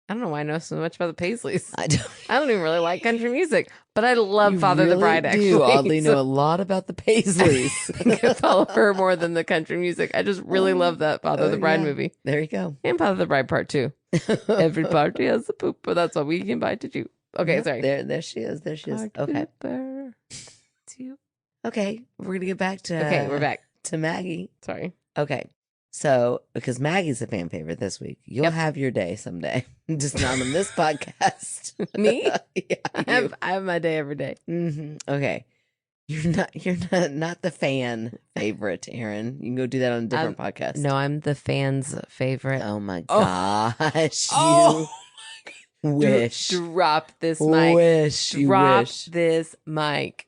I don't know why I know so much about the Paisleys. I don't even really like country music, but I love Father of the Bride, actually. You oddly know a lot lot of the Paisleys. I think I follow her more than the country music. I just really love that Father of the Bride movie. There you go. And Father of the Bride Part 2. Every party has a poop, but that's what we invited you. Okay, sorry. There she is. Okay. Okay, we're going to get back to... Okay, we're back. To Maggie. Sorry. Okay. So, because Maggie's a fan favorite this week, you'll have your day someday. Just not on this podcast. Me? Yeah, I have my day every day. Okay. You're not the fan favorite, Erin. You can go do that on a different podcast. No, I'm the fan's favorite. Oh my gosh. Oh. You wish. Drop this mic. Drop this mic.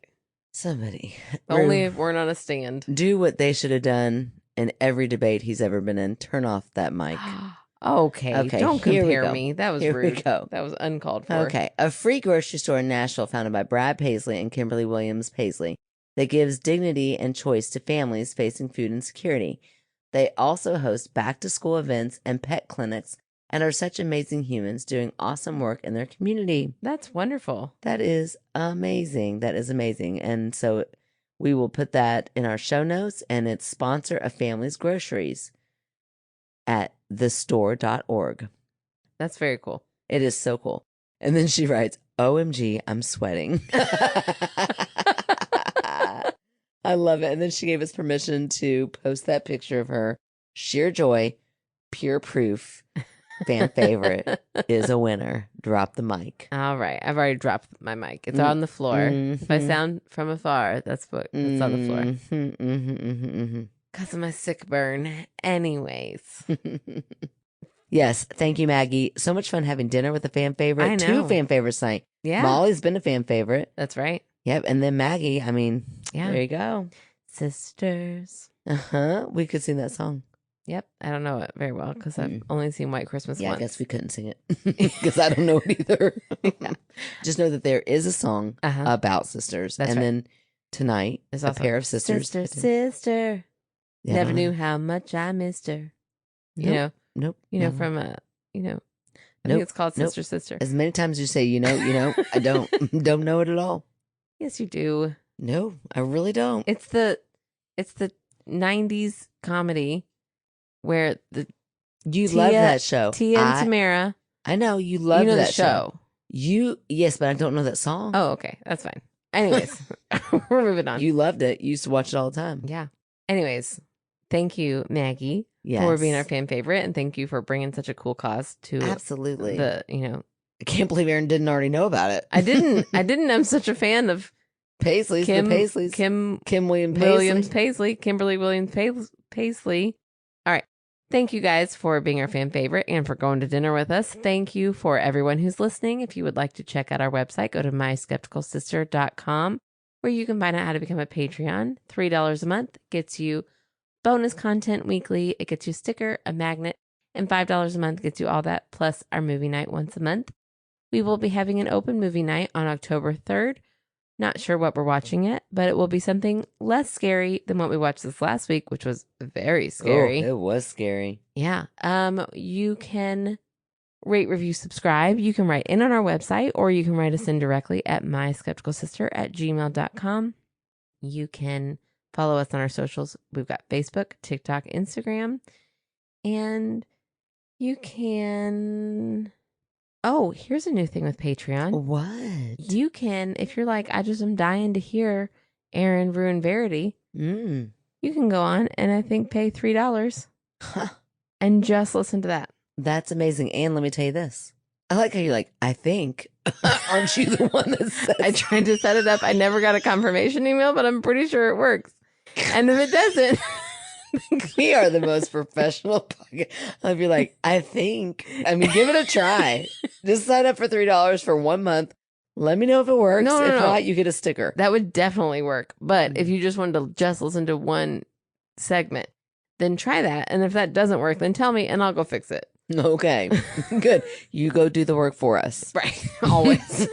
Somebody. Only if we're on a stand. Do what they should have done in every debate he's ever been in. Turn off that mic. Okay. Don't compare me. That was Here rude. We go. That was uncalled for. Okay. A free grocery store in Nashville founded by Brad Paisley and Kimberly Williams Paisley that gives dignity and choice to families facing food insecurity. They also host back-to-school events and pet clinics and are such amazing humans doing awesome work in their community. That's wonderful. That is amazing. And so we will put that in our show notes, and it's sponsor a family's groceries at thestore.org. That's very cool. It is so cool. And then she writes, OMG, I'm sweating. I love it. And then she gave us permission to post that picture of her. Sheer joy. pure proof fan favorite is a winner. Drop the mic. All right. I've already dropped my mic. It's on the floor. If I sound from afar, that's on the floor. Because of my sick burn. Anyways. Yes. Thank you, Maggie. So much fun having dinner with a fan favorite. I know. 2 fan favorites tonight. Yeah. Molly's been a fan favorite. That's right. Yep. And then Maggie, I mean, Yeah. there you go. Sisters. We could sing that song. Yep. I don't know it very well because I've only seen White Christmas Yeah, once. I guess we couldn't sing it because I don't know it either. Yeah. Just know that there is a song about sisters. That's and right. then tonight, There's a also pair of sisters. Sister. Yeah, Never knew how much I missed her. Nope. Nope. You know, no. from I think it's called Sister Sister. As many times as you say, I don't know it at all. Yes, you do. No, I really don't. It's the 90s comedy where You love that show. Tia and Tamara. I know you love know that the show. Yes, but I don't know that song. Oh, okay. That's fine. Anyways, we're moving on. You loved it. You used to watch it all the time. Yeah. Anyways, thank you, Maggie, Yes. for being our fan favorite, and thank you for bringing such a cool cause to Absolutely. I can't believe Aaron didn't already know about it. I didn't. I'm such a fan of Paisleys, the Paisleys. Kim Williams Williams Paisley, Kimberly Williams Paisley. All right. Thank you guys for being our fan favorite and for going to dinner with us. Thank you for everyone who's listening. If you would like to check out our website, go to myskepticalsister.com, where you can find out how to become a Patreon. $3 a month gets you bonus content weekly. It gets you a sticker, a magnet, and $5 a month gets you all that, plus our movie night once a month. We will be having an open movie night on October 3rd. Not sure what we're watching yet, but it will be something less scary than what we watched this last week, which was very scary. Oh, it was scary. Yeah. You can rate, review, subscribe. You can write in on our website, or you can write us in directly at myskepticalsister@gmail.com. You can follow us on our socials. We've got Facebook, TikTok, Instagram, and you can... Oh, here's a new thing with Patreon. What? You can, if you're like, I just am dying to hear Aaron Ruin Verity, you can go on and I think pay $3 and just listen to that. That's amazing. And let me tell you this. I like how you're like, I think. Aren't you the one that says I tried to set it up. I never got a confirmation email, but I'm pretty sure it works. And if it doesn't... We are the most professional podcast. I'll be like, I think. I mean, give it a try. Just sign up for $3 for 1 month. Let me know if it works. No. If not, you get a sticker. That would definitely work. But if you just wanted to just listen to one segment, then try that. And if that doesn't work, then tell me and I'll go fix it. Okay. Good. You go do the work for us. Right. Always.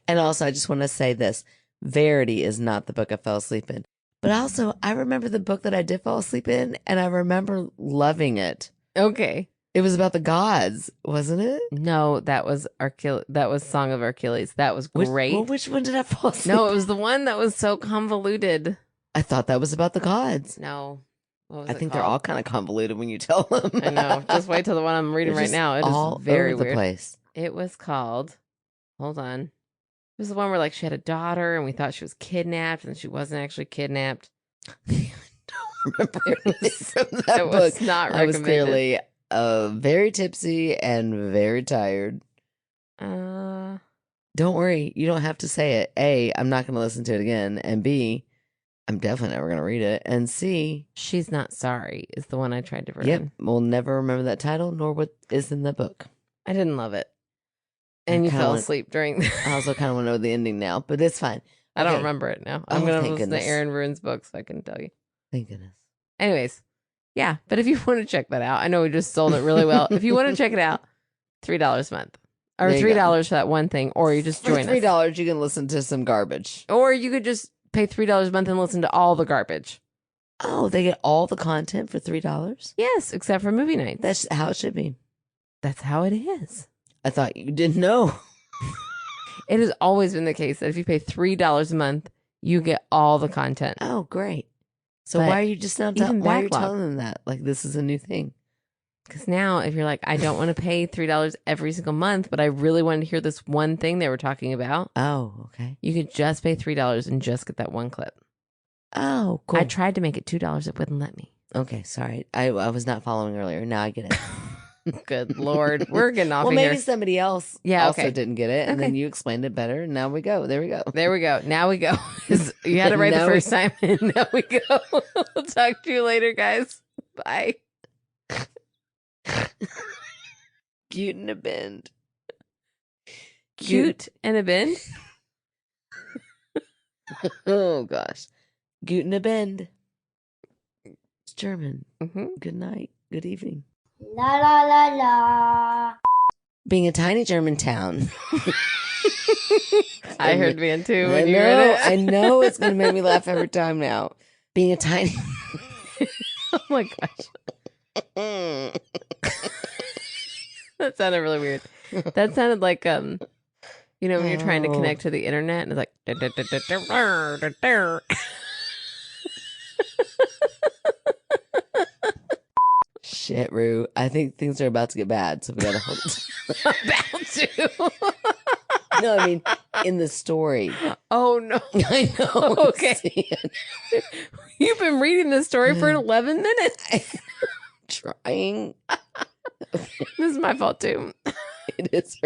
And also, I just want to say this. Verity is not the book I fell asleep in. But also, I remember the book that I did fall asleep in, and I remember loving it. Okay. It was about the gods, wasn't it? No, that was That was Song of Achilles. That was great. Which one did I fall asleep? No, it was the one that was so convoluted. I thought that was about the gods. No. What was I it think they're called? all kind of convoluted when you tell them. I know. Just wait till the one I'm reading right now. It all is very over the weird. place. It was called, hold on. It was the one where like she had a daughter and we thought she was kidnapped and she wasn't actually kidnapped. I don't remember anything from that It book. was not I was recommended. clearly very tipsy and very tired. Uh, Don't worry, you don't have to say it. A, I'm not going to listen to it again. And B, I'm definitely never going to read it. And C, She's Not Sorry is the one I tried to ruin. yep, we'll never remember that title nor what is in the book. I didn't love it. And you kinda fell went- asleep during. I also kind of want to know the ending now, but it's fine. I don't Okay. remember it now. I'm Oh, going to thank listen goodness. to Aaron Ruin's book so I can tell you. Thank goodness. Anyways, yeah. But if you want to check that out, I know we just sold it really well. If you want to check it out, $3 a month. Or There you $3 for that one thing. Or you just For join us. $3, you can listen to some garbage. Or you could just pay $3 a month and listen to all the garbage. Oh, they get all the content for $3? Yes, except for movie nights. That's how it should be. That's how it is. I thought you didn't know. It has always been the case that if you pay $3 a month, you get all the content. Oh, great. So But why are you just not even why are you backlog. telling them that? Like this is a new thing. Because now, if you're like, I don't want to pay $3 every single month, but I really wanted to hear this one thing they were talking about, Oh, okay. you could just pay $3 and just get that one clip. Oh, cool. I tried to make it $2. It wouldn't let me. Okay, sorry. I was not following earlier. Now I get it. Good Lord. We're getting off Well, of maybe here. somebody else Yeah, also okay. didn't get it, and then Okay. you explained it better, and now we go. There we go. There we go. Now we go. You had it right the Now first time. And now we go. We'll talk to you later, guys. Bye. Cute in a bend. Cute and a bend. Oh, gosh. Gut in a bend. It's German. Mm-hmm. Good night. Good evening. La la la la. Being a tiny German town. I heard Van too I when you know. read it. I know it's going to make me laugh every time now. Being a tiny. Oh my gosh. That sounded really weird. That sounded like when you're trying to connect to the internet and it's like Shit, Rue. I think things are about to get bad, so we gotta hold it. about to. No, I mean in the story. Oh no. I know. Okay. You've been reading this story for 11 minutes. Trying. This is my fault too. It is.